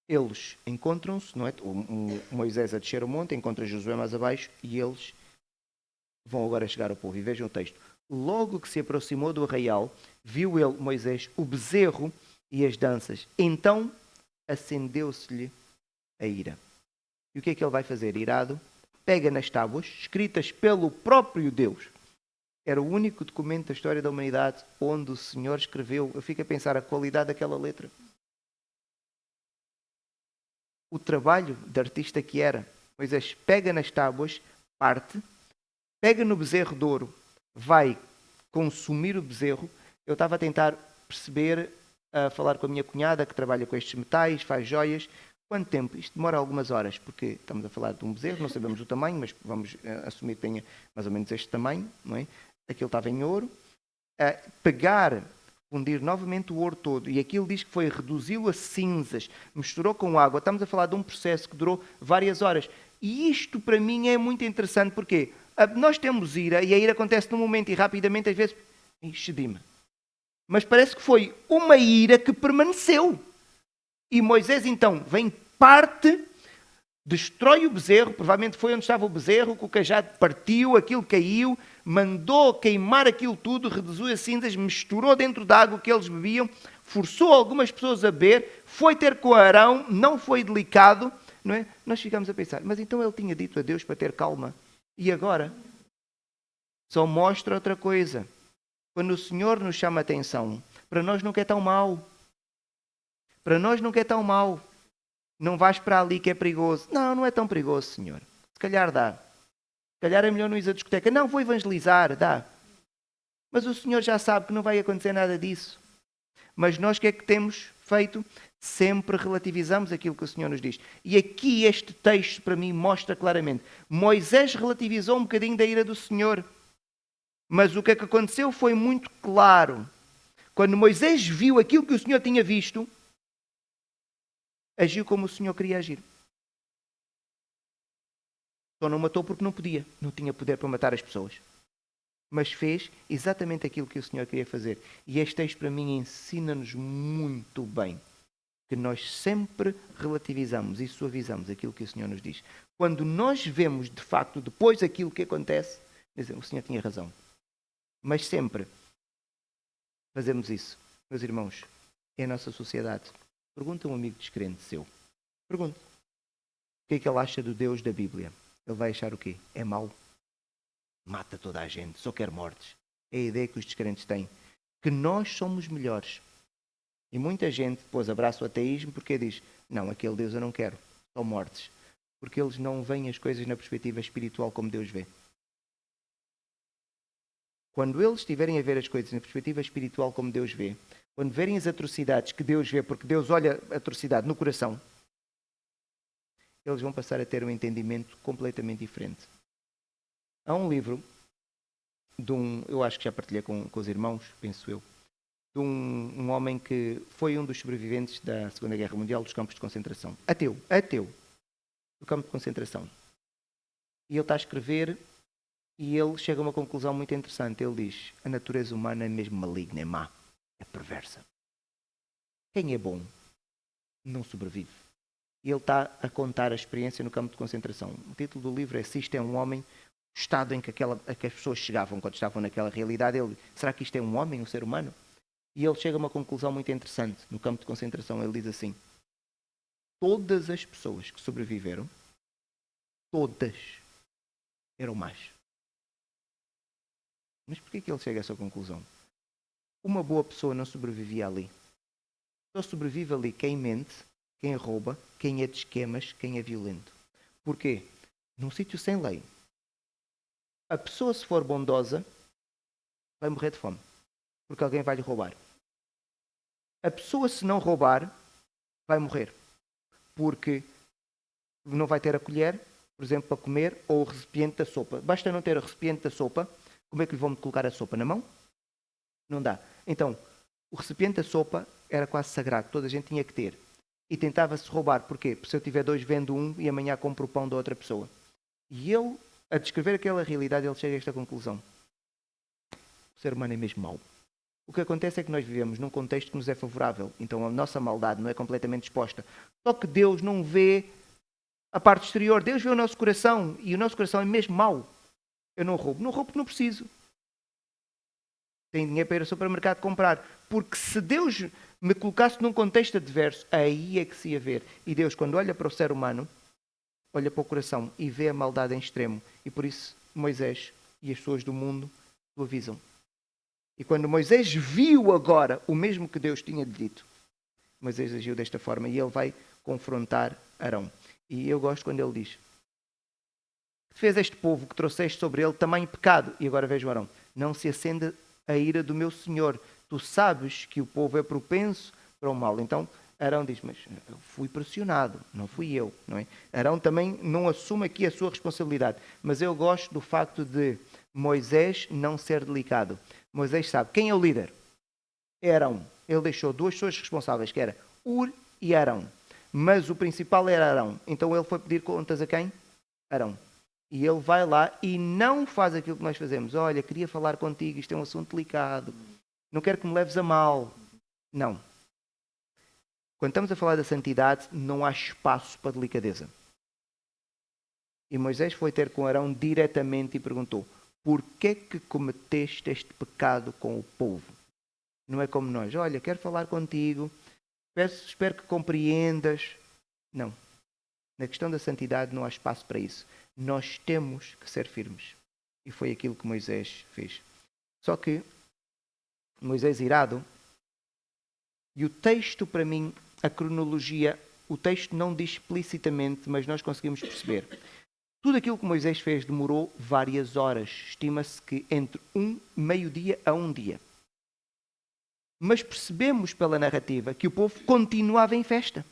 eles encontram-se, não é? O Moisés a descer o monte, encontra Josué mais abaixo, e eles vão agora chegar ao povo. E vejam o texto. Logo que se aproximou do arraial, viu ele, Moisés, o bezerro e as danças. Então acendeu-se-lhe a ira. E o que é que ele vai fazer? Irado, pega nas tábuas, escritas pelo próprio Deus. Era o único documento da história da humanidade onde o Senhor escreveu. Eu fico a pensar a qualidade daquela letra. O trabalho de artista que era. Moisés pega nas tábuas, parte, pega no bezerro de ouro, vai consumir o bezerro. Eu estava a tentar perceber, a falar com a minha cunhada que trabalha com estes metais, faz joias. Quanto tempo? Isto demora algumas horas, porque estamos a falar de um bezerro, não sabemos o tamanho, mas vamos assumir que tenha mais ou menos este tamanho, não é? Aquilo estava em ouro. Pegar, fundir novamente o ouro todo, e aquilo diz que foi reduzi-lo a cinzas, misturou com água. Estamos a falar de um processo que durou várias horas. E isto para mim é muito interessante, porque nós temos ira, e a ira acontece num momento e rapidamente, às vezes, excedi-me. Mas parece que foi uma ira que permaneceu. E Moisés então vem, parte, destrói o bezerro, provavelmente foi onde estava o bezerro, que o cajado partiu, aquilo caiu, mandou queimar aquilo tudo, reduziu as cinzas, misturou dentro da água que eles bebiam, forçou algumas pessoas a beber, foi ter com Arão, não foi delicado, não é? Nós ficamos a pensar, mas então ele tinha dito a Deus para ter calma. E agora? Só mostra outra coisa. Quando o Senhor nos chama a atenção, para nós nunca é tão mau. Para nós nunca é tão mau. Não vais para ali que é perigoso. Não, não é tão perigoso, Senhor. Se calhar dá. Se calhar é melhor não ir à discoteca. Não, vou evangelizar, dá. Mas o Senhor já sabe que não vai acontecer nada disso. Mas nós o que é que temos feito? Sempre relativizamos aquilo que o Senhor nos diz. E aqui este texto para mim mostra claramente. Moisés relativizou um bocadinho da ira do Senhor. Mas o que é que aconteceu foi muito claro. Quando Moisés viu aquilo que o Senhor tinha visto, agiu como o Senhor queria agir. Só não matou porque não podia. Não tinha poder para matar as pessoas. Mas fez exatamente aquilo que o Senhor queria fazer. E este texto para mim ensina-nos muito bem que nós sempre relativizamos e suavizamos aquilo que o Senhor nos diz. Quando nós vemos de facto depois aquilo que acontece, o Senhor tinha razão. Mas sempre fazemos isso. Meus irmãos, é a nossa sociedade. Pergunta a um amigo descrente seu. Pergunta. O que é que ele acha do Deus da Bíblia? Ele vai achar o quê? É mau. Mata toda a gente, só quer mortes. É a ideia que os descrentes têm. Que nós somos melhores. E muita gente depois abraça o ateísmo porque diz, não, aquele Deus eu não quero. Só mortes. Porque eles não veem as coisas na perspectiva espiritual como Deus vê. Quando eles estiverem a ver as coisas na perspectiva espiritual como Deus vê, quando verem as atrocidades que Deus vê, porque Deus olha a atrocidade no coração, eles vão passar a ter um entendimento completamente diferente. Há um livro de eu acho que já partilhei com os irmãos, penso eu, de um homem que foi um dos sobreviventes da Segunda Guerra Mundial dos campos de concentração. Ateu, do campo de concentração. E ele está a escrever e ele chega a uma conclusão muito interessante. Ele diz, a natureza humana é mesmo maligna, é má, é perversa. Quem é bom não sobrevive. E ele está a contar a experiência no campo de concentração. O título do livro é Se Isto é um Homem, estado em que as pessoas chegavam quando estavam naquela realidade. Ele, será que isto é um homem, um ser humano? E ele chega a uma conclusão muito interessante. No campo de concentração, ele diz assim: todas as pessoas que sobreviveram, todas eram más. Mas porquê que ele chega a essa conclusão? Uma boa pessoa não sobrevivia ali. Só sobrevive ali quem mente, quem rouba, quem é de esquemas, quem é violento. Porquê? Num sítio sem lei, a pessoa, se for bondosa, vai morrer de fome, porque alguém vai lhe roubar. A pessoa, se não roubar, vai morrer, porque não vai ter a colher, por exemplo, para comer, ou o recipiente da sopa. Basta não ter o recipiente da sopa, como é que lhe vão colocar a sopa? Na mão? Não dá. Então, o recipiente da sopa era quase sagrado, toda a gente tinha que ter. E tentava-se roubar. Porquê? Porque se eu tiver dois, vendo um e amanhã compro o pão da outra pessoa. E ele, a descrever aquela realidade, ele chega a esta conclusão: o ser humano é mesmo mau. O que acontece é que nós vivemos num contexto que nos é favorável. Então a nossa maldade não é completamente exposta. Só que Deus não vê a parte exterior. Deus vê o nosso coração. E o nosso coração é mesmo mau. Eu não roubo porque não preciso. Tenho dinheiro para ir ao supermercado comprar. Porque se Deus me colocasse num contexto adverso, aí é que se ia ver. E Deus, quando olha para o ser humano, olha para o coração e vê a maldade em extremo. E por isso Moisés e as pessoas do mundo o avisam. E quando Moisés viu agora o mesmo que Deus tinha dito, Moisés agiu desta forma e ele vai confrontar Arão. E eu gosto quando ele diz: que fez este povo que trouxeste sobre ele tamanho pecado? E agora vejo Arão: não se acenda a ira do meu Senhor. Tu sabes que o povo é propenso para o mal. Então Arão diz: mas eu fui pressionado, não fui eu, não é? Arão também não assume aqui a sua responsabilidade. Mas eu gosto do facto de Moisés não ser delicado. Moisés sabe quem é o líder. É Arão. Ele deixou duas pessoas responsáveis, que era Ur e Arão. Mas o principal era Arão. Então ele foi pedir contas a quem? Arão. E ele vai lá e não faz aquilo que nós fazemos. Olha, queria falar contigo, isto é um assunto delicado. Não quero que me leves a mal. Não. Quando estamos a falar da santidade, não há espaço para delicadeza. E Moisés foi ter com Arão diretamente e perguntou: porquê que cometeste este pecado com o povo? Não é como nós: olha, quero falar contigo, espero que compreendas. Não. Na questão da santidade não há espaço para isso. Nós temos que ser firmes. E foi aquilo que Moisés fez. Só que Moisés irado, e o texto para mim, a cronologia, o texto não diz explicitamente, mas nós conseguimos perceber. Tudo aquilo que Moisés fez demorou várias horas. Estima-se que entre meio-dia a um dia. Mas percebemos pela narrativa que o povo continuava em festa.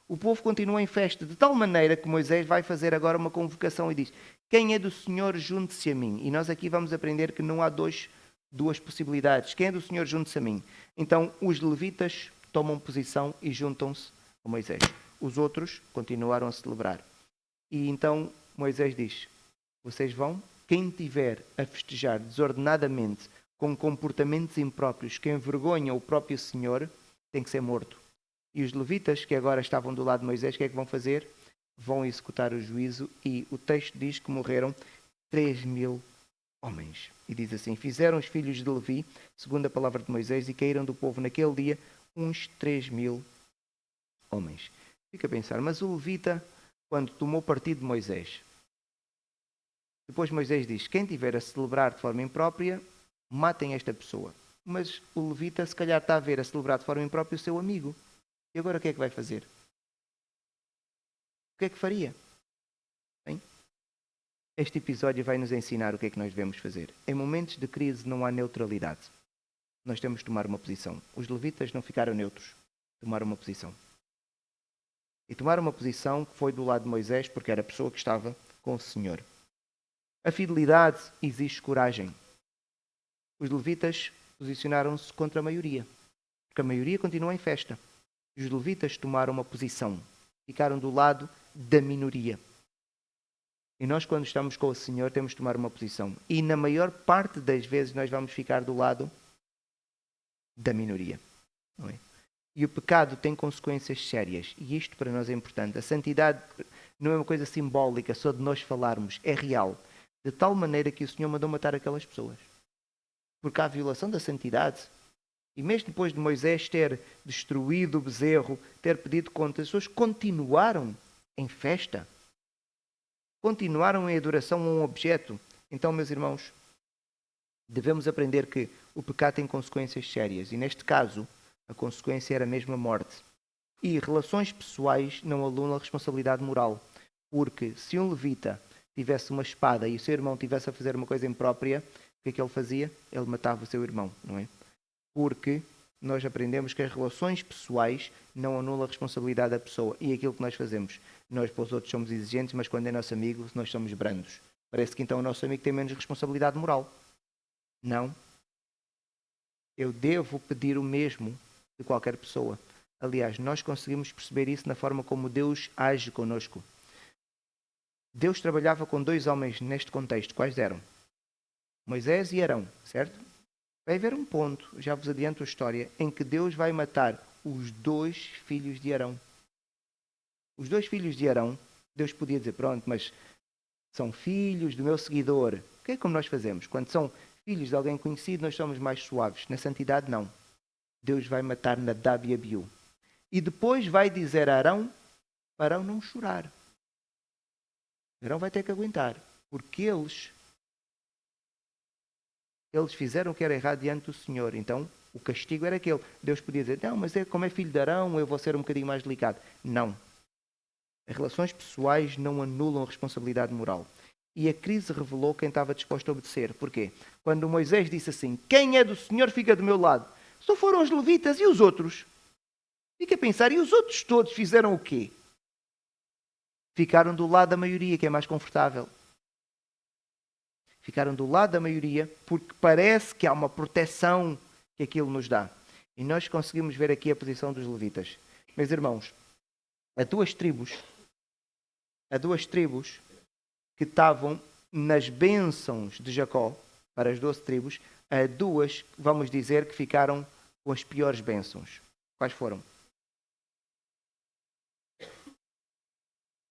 O povo continua em festa, de tal maneira que Moisés vai fazer agora uma convocação e diz: quem é do Senhor, junte-se a mim. E nós aqui vamos aprender que não há duas possibilidades. Quem é do Senhor, junte-se a mim. Então os levitas tomam posição e juntam-se a Moisés. Os outros continuaram a celebrar. E então Moisés diz: vocês vão, quem tiver a festejar desordenadamente, com comportamentos impróprios que envergonham o próprio Senhor, tem que ser morto. E os levitas, que agora estavam do lado de Moisés, o que é que vão fazer? Vão executar o juízo, e o texto diz que morreram 3.000 homens. E diz assim: fizeram os filhos de Levi, segundo a palavra de Moisés, e caíram do povo naquele dia uns 3.000 homens. Fica a pensar, mas o levita, quando tomou partido de Moisés, depois Moisés diz: quem tiver a celebrar de forma imprópria, matem esta pessoa. Mas o levita, se calhar, está a ver a celebrar de forma imprópria o seu amigo. E agora o que é que vai fazer? O que é que faria? Bem, este episódio vai nos ensinar o que é que nós devemos fazer. Em momentos de crise não há neutralidade. Nós temos de tomar uma posição. Os levitas não ficaram neutros. Tomaram uma posição. E tomaram uma posição que foi do lado de Moisés, porque era a pessoa que estava com o Senhor. A fidelidade exige coragem. Os levitas posicionaram-se contra a maioria, porque a maioria continua em festa. Os levitas tomaram uma posição, ficaram do lado da minoria. E nós, quando estamos com o Senhor, temos de tomar uma posição. E na maior parte das vezes nós vamos ficar do lado da minoria. Não é? E o pecado tem consequências sérias. E isto para nós é importante. A santidade não é uma coisa simbólica, só de nós falarmos. É real. De tal maneira que o Senhor mandou matar aquelas pessoas. Porque há violação da santidade. E mesmo depois de Moisés ter destruído o bezerro, ter pedido contas, as pessoas continuaram em festa. Continuaram em adoração a um objeto. Então, meus irmãos, devemos aprender que o pecado tem consequências sérias. E neste caso, a consequência era mesmo a morte. E relações pessoais não anulam a responsabilidade moral. Porque se um levita tivesse uma espada e o seu irmão tivesse a fazer uma coisa imprópria, o que é que ele fazia? Ele matava o seu irmão, não é? Porque nós aprendemos que as relações pessoais não anulam a responsabilidade da pessoa. E aquilo que nós fazemos, nós para os outros somos exigentes, mas quando é nosso amigo, nós somos brandos. Parece que então o nosso amigo tem menos responsabilidade moral. Não. Eu devo pedir o mesmo de qualquer pessoa. Aliás, nós conseguimos perceber isso na forma como Deus age conosco. Deus trabalhava com 2 homens neste contexto. Quais eram? Moisés e Arão, certo? Vai haver um ponto, já vos adianto a história, em que Deus vai matar os 2 filhos de Arão. Os 2 filhos de Arão, Deus podia dizer, pronto, mas são filhos do meu seguidor. O que é como nós fazemos? Quando são filhos de alguém conhecido, nós somos mais suaves. Na santidade, não. Deus vai matar Nadab e Abiú. E depois vai dizer a Arão, para Arão não chorar. Arão vai ter que aguentar, porque eles fizeram o que era errado diante do Senhor. Então, o castigo era aquele. Deus podia dizer, não, mas como é filho de Arão, eu vou ser um bocadinho mais delicado. Não. As relações pessoais não anulam a responsabilidade moral. E a crise revelou quem estava disposto a obedecer. Porquê? Quando Moisés disse assim, quem é do Senhor fica do meu lado. Só foram os levitas e os outros. Fica a pensar, e os outros todos fizeram o quê? Ficaram do lado da maioria, que é mais confortável. Ficaram do lado da maioria porque parece que há uma proteção que aquilo nos dá. E nós conseguimos ver aqui a posição dos levitas. Meus irmãos, há duas tribos que estavam nas bênçãos de Jacó, para as 12 tribos, há 2, vamos dizer, que ficaram com as piores bênçãos. Quais foram?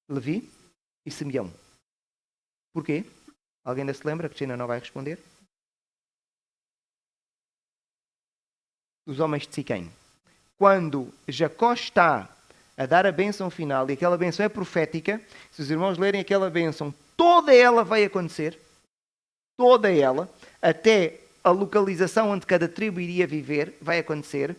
Levi e Simeão. Porquê? Alguém ainda se lembra? A Cristina não vai responder. Os homens de Siquém. Quando Jacó está a dar a bênção final, e aquela bênção é profética, se os irmãos lerem aquela bênção, toda ela vai acontecer, toda ela, até a localização onde cada tribo iria viver, vai acontecer,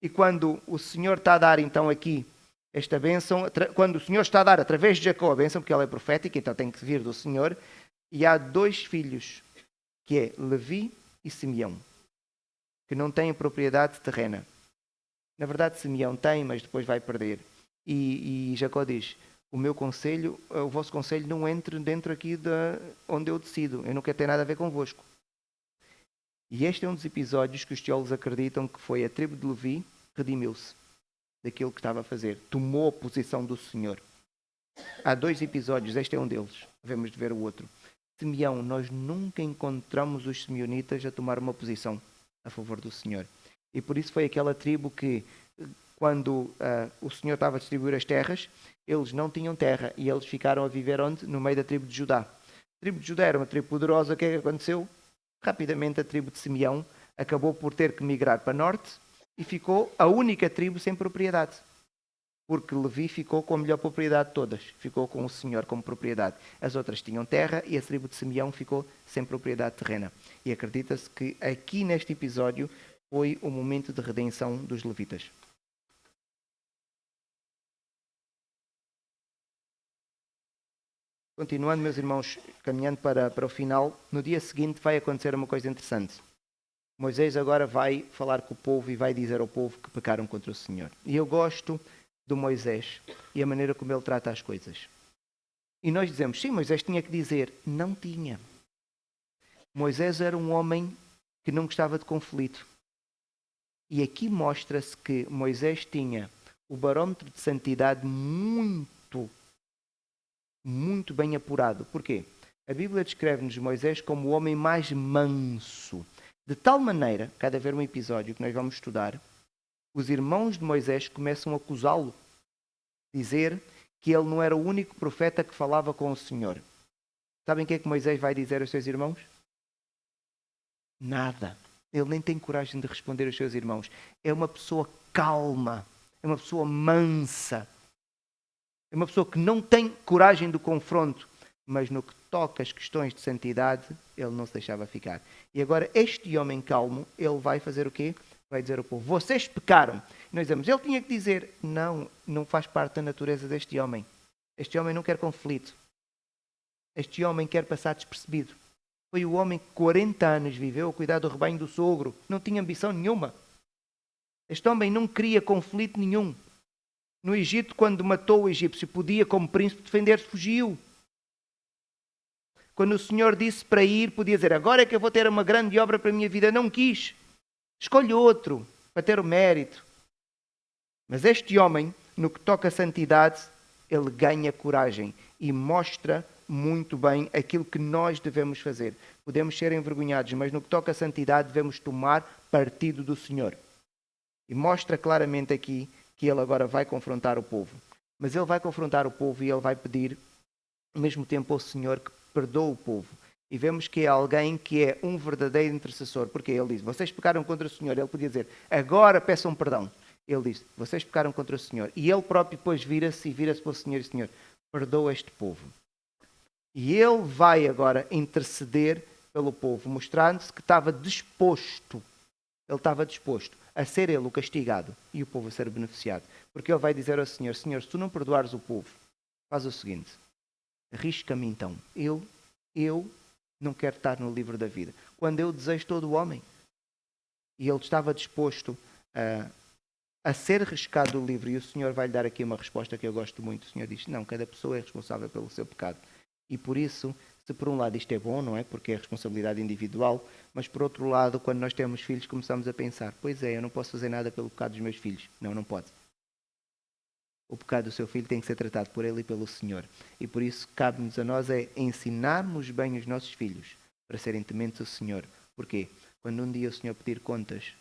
e quando o Senhor está a dar então aqui esta bênção, quando o Senhor está a dar através de Jacó a bênção, porque ela é profética, então tem que vir do Senhor, e há 2 filhos, que é Levi e Simeão, que não têm propriedade terrena. Na verdade, Simeão tem, mas depois vai perder. E Jacó diz, o vosso conselho não entre dentro aqui de onde eu decido. Eu não quero ter nada a ver convosco. E este é um dos episódios que os teólogos acreditam que foi a tribo de Levi redimiu-se daquilo que estava a fazer. Tomou a posição do Senhor. Há 2 episódios, este é um deles. Devemos de ver o outro. Simeão, nós nunca encontramos os simeonitas a tomar uma posição a favor do Senhor. E por isso foi aquela tribo que, quando o Senhor estava a distribuir as terras, eles não tinham terra e eles ficaram a viver onde? No meio da tribo de Judá. A tribo de Judá era uma tribo poderosa. O que é que aconteceu? Rapidamente a tribo de Simeão acabou por ter que migrar para norte e ficou a única tribo sem propriedade. Porque Levi ficou com a melhor propriedade de todas. Ficou com o Senhor como propriedade. As outras tinham terra e a tribo de Simeão ficou sem propriedade terrena. E acredita-se que aqui neste episódio foi o momento de redenção dos levitas. Continuando, meus irmãos, caminhando para o final, no dia seguinte vai acontecer uma coisa interessante. Moisés agora vai falar com o povo e vai dizer ao povo que pecaram contra o Senhor. E eu gosto do Moisés e a maneira como ele trata as coisas. E nós dizemos, sim, Moisés tinha que dizer. Não tinha. Moisés era um homem que não gostava de conflito. E aqui mostra-se que Moisés tinha o barómetro de santidade muito bem apurado. Porquê? A Bíblia descreve-nos Moisés como o homem mais manso. De tal maneira, cada vez um episódio que nós vamos estudar, os irmãos de Moisés começam a acusá-lo, dizer que ele não era o único profeta que falava com o Senhor. Sabem o que é que Moisés vai dizer aos seus irmãos? Nada. Ele nem tem coragem de responder aos seus irmãos. É uma pessoa calma, é uma pessoa mansa, é uma pessoa que não tem coragem do confronto, mas no que toca às questões de santidade, ele não se deixava ficar. E agora este homem calmo, ele vai fazer o quê? Vai dizer ao povo, vocês pecaram. E nós dizemos, ele tinha que dizer, não, não faz parte da natureza deste homem. Este homem não quer conflito. Este homem quer passar despercebido. Foi o homem que 40 anos viveu a cuidar do rebanho do sogro. Não tinha ambição nenhuma. Este homem não queria conflito nenhum. No Egito, quando matou o egípcio, podia, como príncipe, defender-se, fugiu. Quando o Senhor disse para ir, podia dizer, agora é que eu vou ter uma grande obra para a minha vida. Não quis. Escolhe outro para ter o mérito. Mas este homem, no que toca a santidade, ele ganha coragem e mostra muito bem aquilo que nós devemos fazer. Podemos ser envergonhados, mas no que toca a santidade devemos tomar partido do Senhor. E mostra claramente aqui que ele agora vai confrontar o povo. Mas ele vai confrontar o povo e ele vai pedir ao mesmo tempo ao Senhor que perdoe o povo. E vemos que é alguém que é um verdadeiro intercessor. Porque ele diz, vocês pecaram contra o Senhor. Ele podia dizer, agora peçam perdão. Ele diz, vocês pecaram contra o Senhor. E ele próprio depois vira-se para o Senhor e Senhor, perdoa este povo. E ele vai agora interceder pelo povo, mostrando-se que estava disposto. Ele estava disposto a ser ele o castigado e o povo a ser beneficiado. Porque ele vai dizer ao Senhor, Senhor, se tu não perdoares o povo, faz o seguinte, arrisca-me então. Eu não quero estar no livro da vida. Quando eu desejo todo o homem. E ele estava disposto a ser arriscado do livro. E o Senhor vai lhe dar aqui uma resposta que eu gosto muito. O Senhor diz, não, cada pessoa é responsável pelo seu pecado. E por isso, se por um lado isto é bom, não é? Porque é responsabilidade individual, mas por outro lado, quando nós temos filhos, começamos a pensar, pois é, eu não posso fazer nada pelo pecado dos meus filhos. Não, não pode. O pecado do seu filho tem que ser tratado por ele e pelo Senhor. E por isso, cabe-nos a nós é ensinarmos bem os nossos filhos para serem tementes ao Senhor. Porquê? Quando um dia o Senhor pedir contas,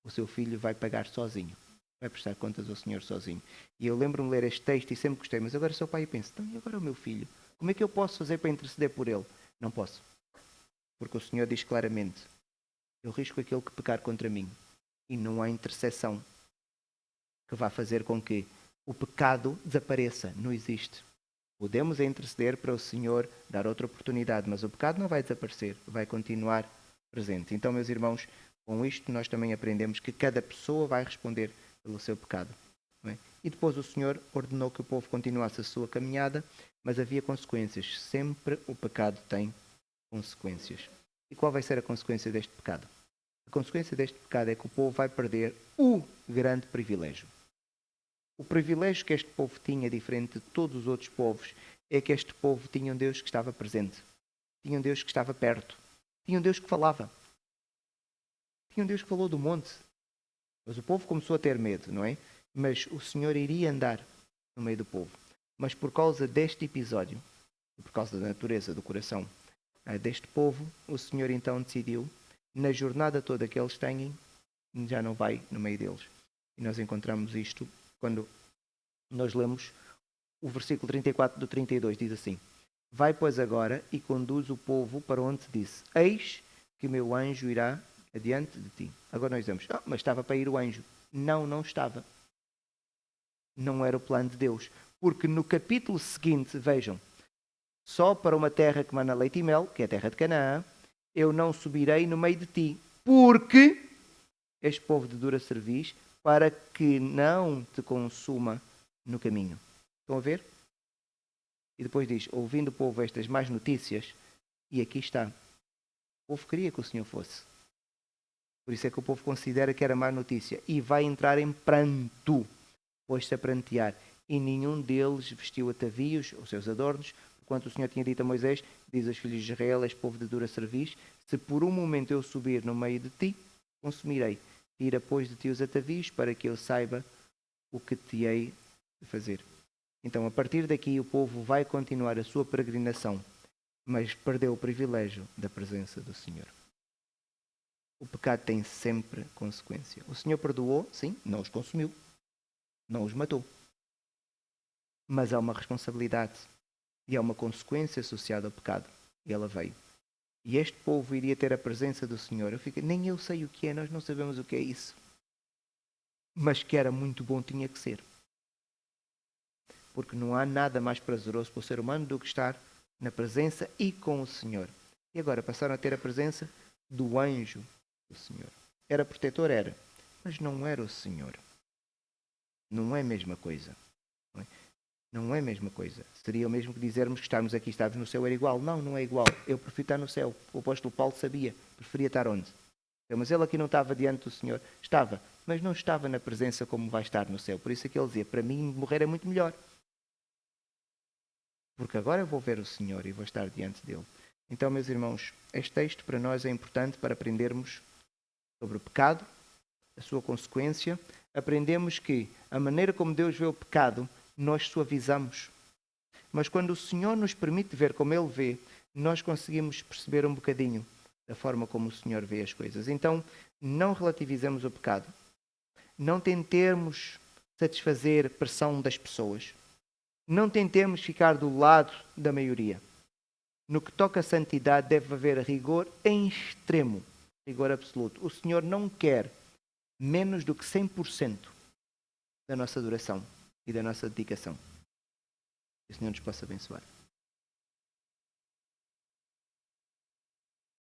o seu filho vai pagar sozinho. Vai prestar contas ao Senhor sozinho. E eu lembro-me de ler este texto e sempre gostei, mas agora sou pai e penso, então e agora o meu filho? Como é que eu posso fazer para interceder por ele? Não posso. Porque o Senhor diz claramente, eu risco aquele que pecar contra mim. E não há intercessão que vá fazer com que o pecado desapareça. Não existe. Podemos interceder para o Senhor dar outra oportunidade, mas o pecado não vai desaparecer, vai continuar presente. Então, meus irmãos, com isto nós também aprendemos que cada pessoa vai responder pelo seu pecado. Não é? E depois o Senhor ordenou que o povo continuasse a sua caminhada, mas havia consequências. Sempre o pecado tem consequências. E qual vai ser a consequência deste pecado? A consequência deste pecado é que o povo vai perder o grande privilégio. O privilégio que este povo tinha, diferente de todos os outros povos, é que este povo tinha um Deus que estava presente. Tinha um Deus que estava perto. Tinha um Deus que falava. Tinha um Deus que falou do monte. Mas o povo começou a ter medo, não é? Mas o Senhor iria andar no meio do povo. Mas por causa deste episódio, por causa da natureza do coração deste povo, o Senhor então decidiu, na jornada toda que eles têm, já não vai no meio deles. E nós encontramos isto quando nós lemos o versículo 34 do 32, diz assim, vai, pois, agora e conduz o povo para onde te disse, eis que o meu anjo irá adiante de ti. Agora nós dizemos, mas estava para ir o anjo. Não, não estava. Não era o plano de Deus. Porque no capítulo seguinte, vejam, só para uma terra que mana leite e mel, que é a terra de Canaã, eu não subirei no meio de ti, porque este povo de dura cerviz, para que não te consuma no caminho. Estão a ver? E depois diz, ouvindo o povo estas más notícias, e aqui está, o povo queria que o Senhor fosse. Por isso é que o povo considera que era má notícia. E vai entrar em pranto, pôs-se a prantear. E nenhum deles vestiu atavios, os seus adornos, quanto o Senhor tinha dito a Moisés, diz aos filhos de Israel, és povo de dura cerviz, se por um momento eu subir no meio de ti, consumirei. Tira, pois, de ti os atavios, para que eu saiba o que te hei de fazer. Então, a partir daqui, o povo vai continuar a sua peregrinação, mas perdeu o privilégio da presença do Senhor. O pecado tem sempre consequência. O Senhor perdoou, sim, não os consumiu, não os matou. Mas há uma responsabilidade e há uma consequência associada ao pecado. E ela veio. E este povo iria ter a presença do Senhor. Nem eu sei o que é, nós não sabemos o que é isso. Mas que era muito bom tinha que ser. Porque não há nada mais prazeroso para o ser humano do que estar na presença e com o Senhor. E agora passaram a ter a presença do anjo do Senhor. Era protetor? Era. Mas não era o Senhor. Não é a mesma coisa. Não é a mesma coisa. Seria o mesmo que dizermos que estamos aqui, estamos no céu, era igual. Não, não é igual. Eu prefiro estar no céu. O apóstolo Paulo sabia. Preferia estar onde? Mas ele aqui não estava diante do Senhor. Estava, mas não estava na presença como vai estar no céu. Por isso é que ele dizia, para mim morrer é muito melhor. Porque agora eu vou ver o Senhor e vou estar diante dele. Então, meus irmãos, este texto para nós é importante para aprendermos sobre o pecado, a sua consequência. Aprendemos que a maneira como Deus vê o pecado, nós suavizamos. Mas quando o Senhor nos permite ver como Ele vê, nós conseguimos perceber um bocadinho da forma como o Senhor vê as coisas. Então, não relativizemos o pecado. Não tentemos satisfazer a pressão das pessoas. Não tentemos ficar do lado da maioria. No que toca à santidade, deve haver rigor em extremo, rigor absoluto. O Senhor não quer menos do que 100% da nossa adoração e da nossa dedicação. Que o Senhor nos possa abençoar.